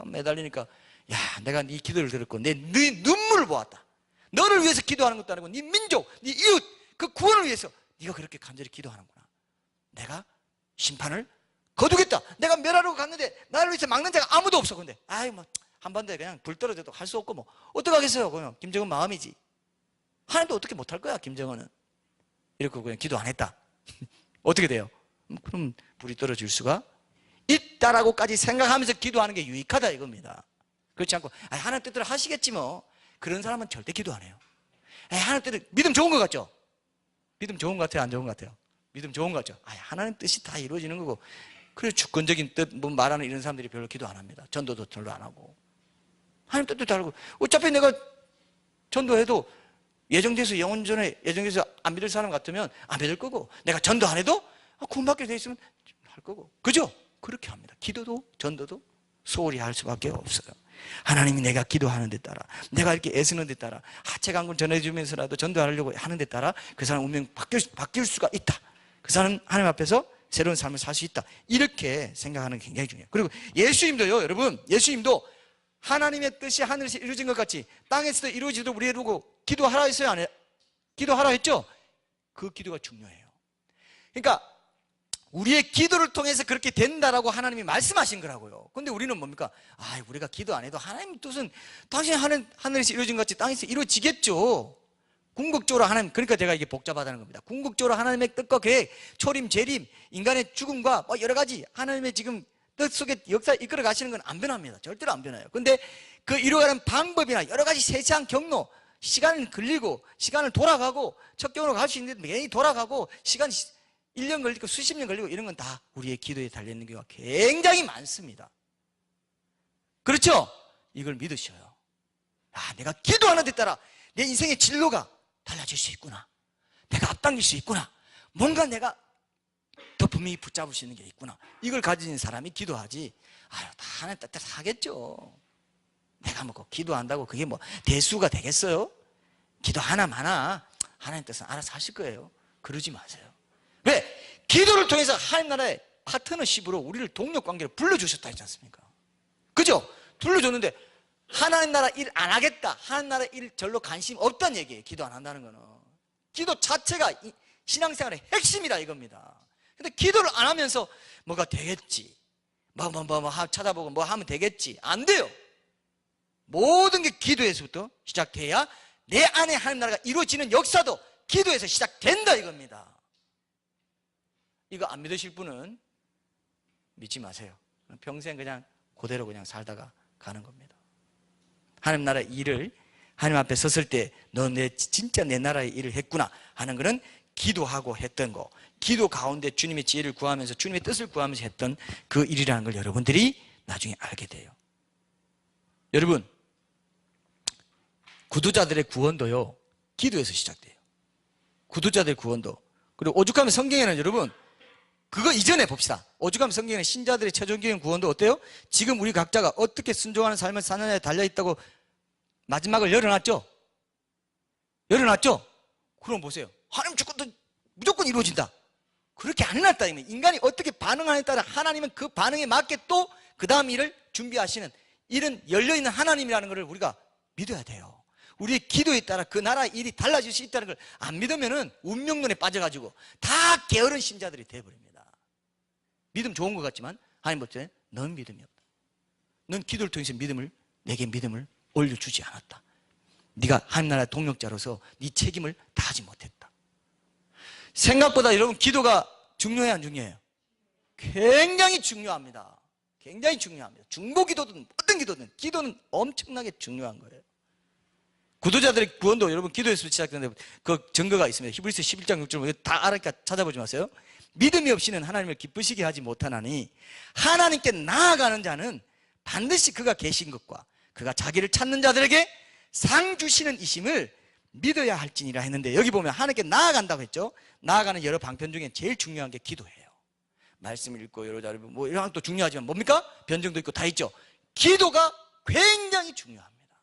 매달리니까 야, 내가 네 기도를 들었고 네 눈물을 보았다. 너를 위해서 기도하는 것도 아니고 네 민족, 네 이웃 그 구원을 위해서 네가 그렇게 간절히 기도하는구나. 내가 심판을 거두겠다. 내가 멸하러 갔는데 나를 위해서 막는 자가 아무도 없어. 근데 뭐 한반도에 그냥 불 떨어져도 할 수 없고 뭐 어떡하겠어요. 그냥 김정은 마음이지. 하나님도 어떻게 못할 거야 김정은은. 이렇게 그냥 기도 안 했다. 어떻게 돼요? 그럼 불이 떨어질 수가 있다라고까지 생각하면서 기도하는 게 유익하다 이겁니다. 그렇지 않고 하나님 뜻대로 하시겠지 뭐. 그런 사람은 절대 기도 안 해요. 하나님 뜻대로 믿음 좋은 것 같죠? 믿음 좋은 것 같아요? 안 좋은 것 같아요? 믿음 좋은 것 같죠? 하나님 뜻이 다 이루어지는 거고. 그래서 주권적인 뜻 말하는 이런 사람들이 별로 기도 안 합니다. 전도도 별로 안 하고. 하나님 뜻도 다르고. 어차피 내가 전도해도 예정돼서 영혼전에 예정돼서 안 믿을 사람 같으면 안 믿을 거고, 내가 전도 안 해도 구원받게 돼 있으면 할 거고. 그죠? 그렇게 합니다. 기도도 전도도 소홀히 할 수밖에 없어요. 하나님이 내가 기도하는 데 따라, 내가 이렇게 애쓰는 데 따라, 하체 강군 전해주면서라도 전도하려고 하는 데 따라 그 사람 운명 바뀔 수가 있다. 그 사람 하나님 앞에서 새로운 삶을 살 수 있다. 이렇게 생각하는 게 굉장히 중요해요. 그리고 예수님도요, 여러분, 예수님도 하나님의 뜻이 하늘에서 이루어진 것 같이 땅에서도 이루어지도록 우리 이루고 기도하라 했어요? 안 해요? 기도하라 했죠? 그 기도가 중요해요. 그러니까 우리의 기도를 통해서 그렇게 된다라고 하나님이 말씀하신 거라고요. 근데 우리는 뭡니까? 우리가 기도 안 해도 하나님 뜻은 당신이 하늘에서 이루어진 것 같이 땅에서 이루어지겠죠. 궁극적으로 하나님, 그러니까 제가 이게 복잡하다는 겁니다. 궁극적으로 하나님의 뜻과 계획, 초림, 재림, 인간의 죽음과 여러 가지 하나님의 지금 뜻 속에 역사에 이끌어 가시는 건 안 변합니다. 절대로 안 변해요. 근데 그 이루어가는 방법이나 여러 가지 세세한 경로, 시간을 걸리고, 시간을 돌아가고, 첫 경우로 갈 수 있는데 매일 돌아가고, 시간 1년 걸리고 수십 년 걸리고 이런 건 다 우리의 기도에 달려있는 경우가 굉장히 많습니다. 그렇죠? 이걸 믿으셔요. 내가 기도하는 데 따라 내 인생의 진로가 달라질 수 있구나. 내가 앞당길 수 있구나. 뭔가 내가 더 분명히 붙잡을 수 있는 게 있구나. 이걸 가진 사람이 기도하지. 다 하나님 뜻대로 하겠죠. 내가 기도한다고 그게 대수가 되겠어요? 기도 하나마나 하나님 뜻은 알아서 하실 거예요. 그러지 마세요. 왜? 기도를 통해서 하나님 나라의 파트너십으로 우리를 동력관계로 불러주셨다 했지 않습니까? 그죠? 불러줬는데 하나님 나라 일 안 하겠다, 하나님 나라 일 절로 관심 없다는 얘기예요. 기도 안 한다는 거는. 기도 자체가 신앙생활의 핵심이다 이겁니다. 근데 기도를 안 하면서 뭐가 되겠지, 찾아보고 뭐 하면 되겠지, 안 돼요. 모든 게 기도에서부터 시작돼야 내 안에 하나님 나라가 이루어지는 역사도 기도에서 시작된다 이겁니다. 이거 안 믿으실 분은 믿지 마세요. 평생 그냥 그대로 그냥 살다가 가는 겁니다. 하나님 나라의 일을 하나님 앞에 섰을 때 너 진짜 내 나라의 일을 했구나 하는 거는 기도하고 했던 거, 기도 가운데 주님의 지혜를 구하면서 주님의 뜻을 구하면서 했던 그 일이라는 걸 여러분들이 나중에 알게 돼요. 여러분, 구두자들의 구원도요 기도에서 시작돼요. 구두자들의 구원도. 그리고 오죽하면 성경에는 여러분 그거 이전에 봅시다. 오죽하면 성경에는 신자들의 최종적인 구원도 어때요? 지금 우리 각자가 어떻게 순종하는 삶을 사느냐에 달려있다고 마지막을 열어놨죠? 열어놨죠? 그럼 보세요. 하나님 주권도 무조건 이루어진다. 그렇게 안 해놨다. 인간이 어떻게 반응하느냐에 따라 하나님은 그 반응에 맞게 또 그 다음 일을 준비하시는 이런 열려있는 하나님이라는 것을 우리가 믿어야 돼요. 우리의 기도에 따라 그 나라의 일이 달라질 수 있다는 걸 안 믿으면은 운명론에 빠져가지고 다 게으른 신자들이 돼버립니다. 믿음 좋은 것 같지만 하나님 볼 때 넌 믿음이 없다. 넌 기도를 통해서 내게 믿음을 올려주지 않았다. 네가 하나님 나라의 동력자로서 네 책임을 다하지 못했다. 생각보다 여러분 기도가 중요해요, 안 중요해요? 굉장히 중요합니다. 굉장히 중요합니다. 중보기도든 어떤 기도든 기도는 엄청나게 중요한 거예요. 구도자들의 구원도 여러분 기도에서 시작되는데 그 증거가 있습니다. 히브리서 11장 6절 다 알으니까 찾아보지 마세요. 믿음이 없이는 하나님을 기쁘시게 하지 못하나니 하나님께 나아가는 자는 반드시 그가 계신 것과 그가 자기를 찾는 자들에게 상 주시는 이심을 믿어야 할지니라 했는데, 여기 보면 하나님께 나아간다고 했죠. 나아가는 여러 방편 중에 제일 중요한 게 기도예요. 말씀을 읽고 여러 자료 뭐 이런 것도 중요하지만 뭡니까? 변정도 있고 다 있죠. 기도가 굉장히 중요합니다.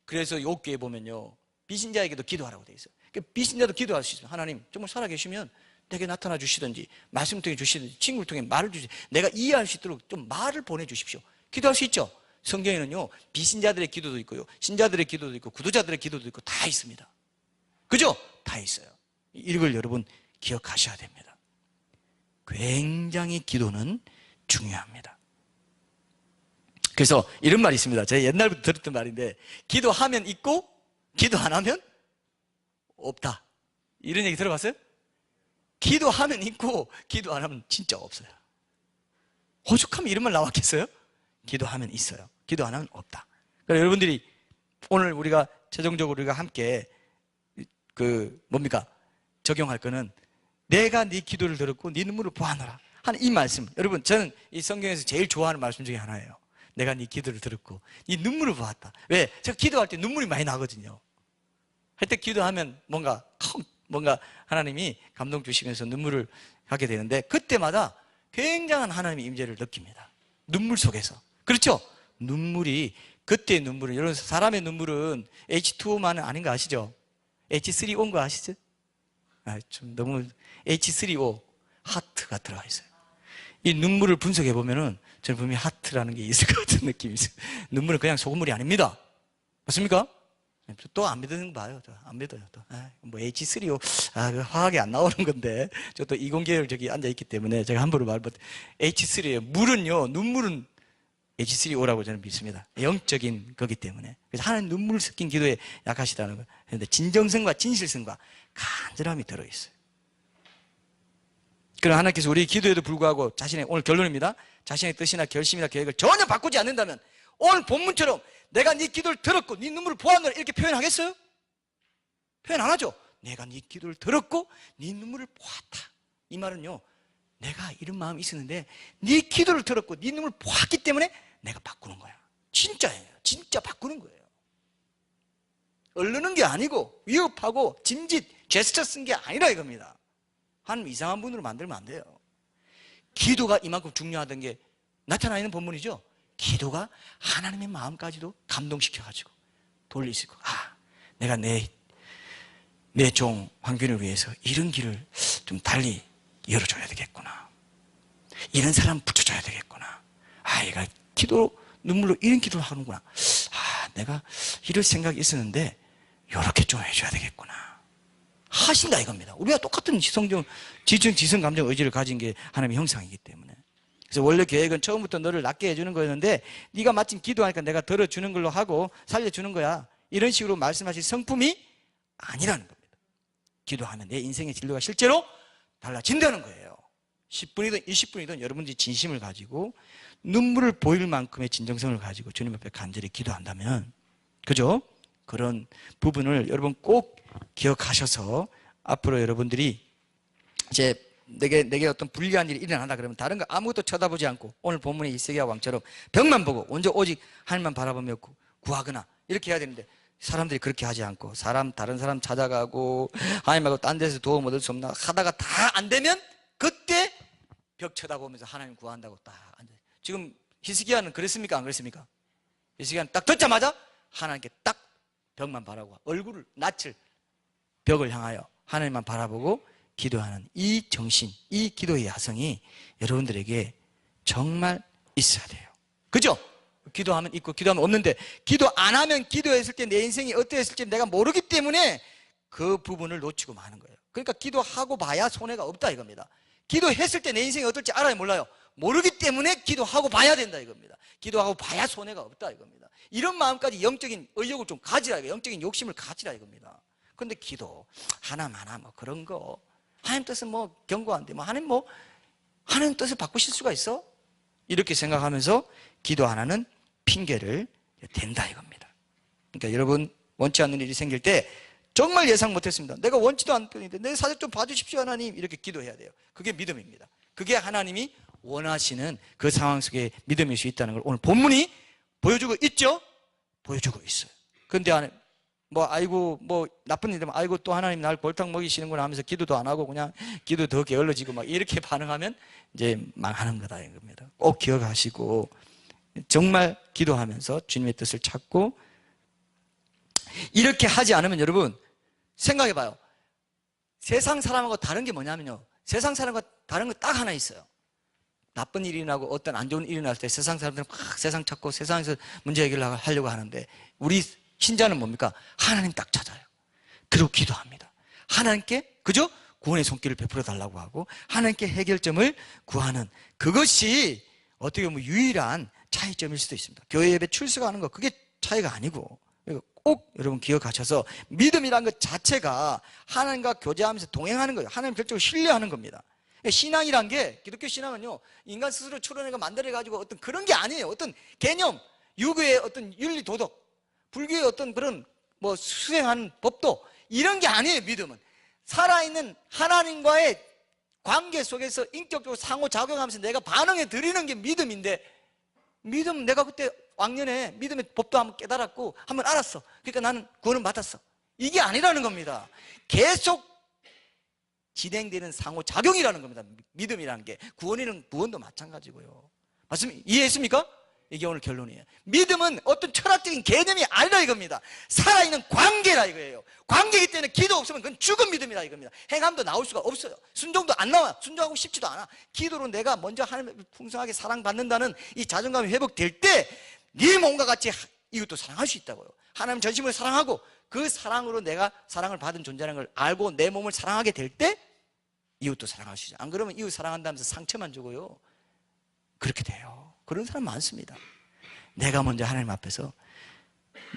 그래서 욥기에 보면요, 비신자에게도 기도하라고 되어 있어요. 비신자도 기도할 수 있어요. 하나님 정말 살아계시면 내게 나타나 주시든지 말씀을 통해 주시든지 친구를 통해 말을 주시든지 내가 이해할 수 있도록 좀 말을 보내주십시오. 기도할 수 있죠. 성경에는요 비신자들의 기도도 있고요, 신자들의 기도도 있고 구도자들의 기도도 있고 다 있습니다. 그죠? 다 있어요. 이걸 여러분 기억하셔야 됩니다. 굉장히 기도는 중요합니다. 그래서 이런 말이 있습니다. 제가 옛날부터 들었던 말인데, 기도하면 있고 기도 안 하면 없다. 이런 얘기 들어봤어요? 기도하면 있고 기도 안 하면 진짜 없어요. 오죽하면 이런 말 나왔겠어요? 기도하면 있어요, 기도 안 하면 없다. 그러니까 여러분들이 오늘 우리가 최종적으로 우리가 함께 뭡니까? 적용할 거는 내가 네 기도를 들었고 네 눈물을 보았노라 하는 이 말씀. 여러분 저는 이 성경에서 제일 좋아하는 말씀 중에 하나예요. 내가 네 기도를 들었고 네 눈물을 보았다. 왜? 제가 기도할 때 눈물이 많이 나거든요. 할 때 기도하면 뭔가 하나님이 감동 주시면서 눈물을 하게 되는데, 그때마다 굉장한 하나님의 임재를 느낍니다. 눈물 속에서. 그렇죠? 눈물이, 그때의 눈물은, 여러분 사람의 눈물은 H2O만은 아닌 거 아시죠? H3O인 거 아시죠? 좀 너무 H3O, 하트가 들어가 있어요. 이 눈물을 분석해 보면은 저는 분명히 하트라는 게 있을 것 같은 느낌이 있어요. 눈물은 그냥 소금물이 아닙니다. 맞습니까? 또 안 믿는 거 봐요. 안 믿어요. 또 뭐 H3O, 그 화학이 안 나오는 건데, 저 또 이공계열 저기 앉아 있기 때문에 제가 함부로 말 못. H3O, 물은요, 눈물은 H3O라고 저는 믿습니다. 영적인 거기 때문에. 그래서 하나님 눈물 섞인 기도에 약하시다는 거. 그런데 진정성과 진실성과 간절함이 들어있어요. 그럼 하나님께서 우리 기도에도 불구하고 자신의, 오늘 결론입니다, 자신의 뜻이나 결심이나 계획을 전혀 바꾸지 않는다면 오늘 본문처럼 내가 네 기도를 들었고 네 눈물을 보았노라 이렇게 표현하겠어요? 표현 안 하죠. 내가 네 기도를 들었고 네 눈물을 보았다. 이 말은요, 내가 이런 마음이 있었는데 네 기도를 들었고 네 눈물을 보았기 때문에 내가 바꾸는 거야. 진짜예요. 진짜 바꾸는 거예요. 얼르는 게 아니고 위협하고 짐짓 제스처 쓴 게 아니라 이겁니다. 하나님 이상한 분으로 만들면 안 돼요. 기도가 이만큼 중요하던 게 나타나 있는 본문이죠. 기도가 하나님의 마음까지도 감동시켜가지고 돌릴 수 있고, 내가 내 종 황균을 위해서 이런 길을 좀 달리 열어줘야 되겠구나, 이런 사람 붙여줘야 되겠구나, 얘가 기도 눈물로 이런 기도를 하는구나, 내가 이럴 생각이 있었는데 이렇게 좀 해줘야 되겠구나 하신다 이겁니다. 우리가 똑같은 지성, 감정, 의지를 가진 게 하나님의 형상이기 때문에. 그래서 원래 계획은 처음부터 너를 낫게 해주는 거였는데 네가 마침 기도하니까 내가 들어주는 걸로 하고 살려주는 거야, 이런 식으로 말씀하실 성품이 아니라는 겁니다. 기도하면 내 인생의 진로가 실제로 달라진다는 거예요. 10분이든 20분이든 여러분들이 진심을 가지고 눈물을 보일 만큼의 진정성을 가지고 주님 앞에 간절히 기도한다면, 그죠? 그런 부분을 여러분 꼭 기억하셔서 앞으로 여러분들이 이제 내게 어떤 불리한 일이 일어난다 그러면 다른 거 아무것도 쳐다보지 않고 오늘 본문의 이세기야 왕처럼 벽만 보고 오직 하나님만 바라보며 구하거나 이렇게 해야 되는데, 사람들이 그렇게 하지 않고 다른 사람 찾아가고 하나님하고 딴 데서 도움 얻을 수 없나 하다가 다 안 되면 그때 벽 쳐다보면서 하나님 구한다고 딱 앉아요. 지금 히스기야는 그랬습니까? 안 그랬습니까? 히스기야는 딱 듣자마자 하나님께 딱 벽만 바라고 얼굴을 낯을 벽을 향하여 하나님만 바라보고 기도하는 이 정신, 이 기도의 야성이 여러분들에게 정말 있어야 돼요. 그죠? 기도하면 있고 기도하면 없는데, 기도 안 하면 기도했을 때 내 인생이 어떠했을지 내가 모르기 때문에 그 부분을 놓치고 마는 거예요. 그러니까 기도하고 봐야 손해가 없다 이겁니다. 기도했을 때 내 인생이 어떨지 알아요, 몰라요? 모르기 때문에 기도하고 봐야 된다 이겁니다. 기도하고 봐야 손해가 없다 이겁니다. 이런 마음까지 영적인 의욕을 좀 가지라 이거, 영적인 욕심을 가지라 이겁니다. 그런데 기도 하나마나 뭐 그런 거, 하나님 뜻은 뭐 경고한데 뭐 하나님 뜻을 바꾸실 수가 있어? 이렇게 생각하면서 기도 하나는 핑계를 댄다 이겁니다. 그러니까 여러분, 원치 않는 일이 생길 때 정말 예상 못했습니다. 내가 원치도 않는데 내 사정 좀 봐주십시오 하나님, 이렇게 기도해야 돼요. 그게 믿음입니다. 그게 하나님이 원하시는 그 상황 속에 믿음일 수 있다는 걸 오늘 본문이 보여주고 있죠? 보여주고 있어요. 그런데 아이고 나쁜 일 되면 아이고 또 하나님 날 골탕 먹이시는구나 하면서 기도도 안 하고 그냥 기도 더 게을러지고 막 이렇게 반응하면 이제 망하는 거다 이겁니다. 꼭 기억하시고 정말 기도하면서 주님의 뜻을 찾고, 이렇게 하지 않으면 여러분 생각해 봐요. 세상 사람하고 다른 게 뭐냐면요, 세상 사람과 다른 거 딱 하나 있어요. 나쁜 일이 나고 어떤 안 좋은 일이 날 때 세상 사람들은 막 세상 찾고 세상에서 문제 해결을 하려고 하는데, 우리 신자는 뭡니까? 하나님 딱 찾아요. 그리고 기도합니다. 하나님께, 그죠? 구원의 손길을 베풀어 달라고 하고 하나님께 해결점을 구하는, 그것이 어떻게 보면 유일한 차이점일 수도 있습니다. 교회 예배 출석하는 거, 그게 차이가 아니고, 꼭 여러분 기억하셔서 믿음이라는 것 자체가 하나님과 교제하면서 동행하는 거예요. 하나님 결정을 신뢰하는 겁니다. 신앙이란 게, 기독교 신앙은요, 인간 스스로 추론해가 만들어가지고 어떤 그런 게 아니에요. 어떤 개념, 유교의 어떤 윤리 도덕, 불교의 어떤 그런 수행하는 법도, 이런 게 아니에요. 믿음은 살아있는 하나님과의 관계 속에서 인격적으로 상호작용하면서 내가 반응해 드리는 게 믿음인데, 믿음, 내가 그때 왕년에 믿음의 법도 한번 깨달았고 한번 알았어, 그러니까 나는 구원을 받았어, 이게 아니라는 겁니다. 계속 진행되는 상호작용이라는 겁니다. 믿음이라는 게. 구원도 마찬가지고요. 맞습니까? 이해했습니까? 이게 오늘 결론이에요. 믿음은 어떤 철학적인 개념이 아니라 이겁니다. 살아있는 관계라 이거예요. 관계이기 때문에 기도 없으면 그건 죽은 믿음이라 이겁니다. 행함도 나올 수가 없어요. 순종도 안 나와요. 순종하고 싶지도 않아. 기도로 내가 먼저 하나님을 풍성하게 사랑받는다는 이 자존감이 회복될 때 네 몸과 같이 이웃도 사랑할 수 있다고요. 하나님 전심으로 사랑하고 그 사랑으로 내가 사랑을 받은 존재라는 걸 알고 내 몸을 사랑하게 될 때 이웃도 사랑할 수 있어요. 안 그러면 이웃 사랑한다면서 상처만 주고요, 그렇게 돼요. 그런 사람 많습니다. 내가 먼저 하나님 앞에서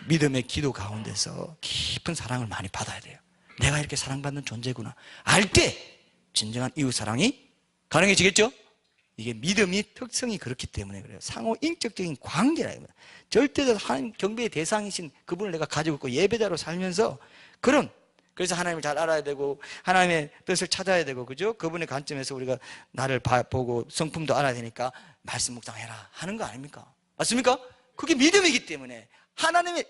믿음의 기도 가운데서 깊은 사랑을 많이 받아야 돼요. 내가 이렇게 사랑받는 존재구나 알 때 진정한 이웃 사랑이 가능해지겠죠? 이게 믿음이 특성이 그렇기 때문에 그래요. 상호 인격적인 관계라 이거예요. 절대적 하나님 경배의 대상이신 그분을 내가 가지고 있고 예배자로 살면서 그래서 하나님을 잘 알아야 되고 하나님의 뜻을 찾아야 되고, 그죠? 그분의 관점에서 우리가 나를 보고 성품도 알아야 되니까 말씀 묵상해라 하는 거 아닙니까? 맞습니까? 그게 믿음이기 때문에 하나님에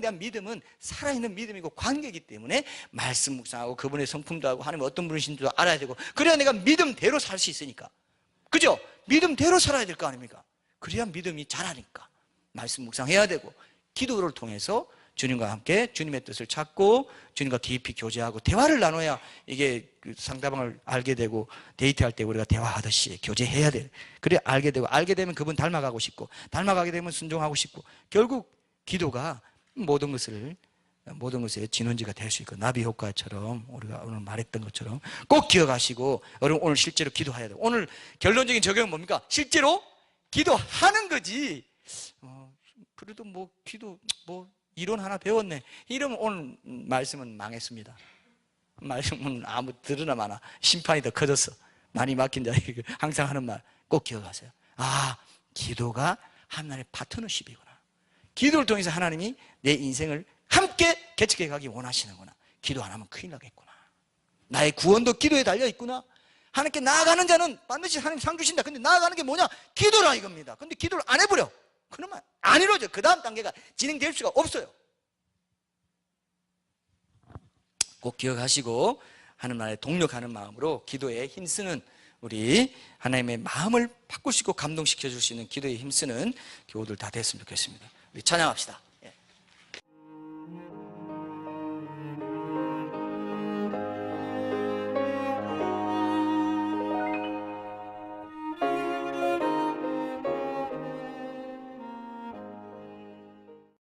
대한 믿음은 살아있는 믿음이고 관계이기 때문에 말씀 묵상하고 그분의 성품도 하고 하나님 어떤 분이신지도 알아야 되고, 그래야 내가 믿음대로 살 수 있으니까, 그죠? 믿음대로 살아야 될 거 아닙니까? 그래야 믿음이 자라니까 말씀 묵상해야 되고, 기도를 통해서 주님과 함께 주님의 뜻을 찾고 주님과 깊이 교제하고 대화를 나눠야 이게 상대방을 알게 되고, 데이트할 때 우리가 대화하듯이 교제해야 돼. 그래 알게 되고, 알게 되면 그분 닮아가고 싶고, 닮아가게 되면 순종하고 싶고, 결국 기도가 모든 것의 진원지가 될 수 있고, 나비 효과처럼 우리가 오늘 말했던 것처럼 꼭 기억하시고, 여러분 오늘 실제로 기도해야 돼요. 오늘 결론적인 적용은 뭡니까? 실제로 기도하는 거지. 그래도 기도 이론 하나 배웠네 이러면 오늘 말씀은 망했습니다. 말씀은 아무 들으나 마나 심판이 더 커졌어. 많이 막힌 자 항상 하는 말 꼭 기억하세요. 기도가 하나님의 파트너십이구나. 기도를 통해서 하나님이 내 인생을 함께 개척해 가기 원하시는구나. 기도 안 하면 큰일 나겠구나. 나의 구원도 기도에 달려있구나. 하나님께 나아가는 자는 반드시 하나님 상 주신다. 근데 나아가는 게 뭐냐? 기도라 이겁니다. 근데 기도를 안 해버려. 그러면 안 이루어져. 그 다음 단계가 진행될 수가 없어요. 꼭 기억하시고 하는 말에 동력하는 마음으로 기도에 힘쓰는, 우리 하나님의 마음을 바꾸시고 감동시켜 줄 수 있는 기도에 힘쓰는 교우들 다 됐으면 좋겠습니다. 우리 찬양합시다.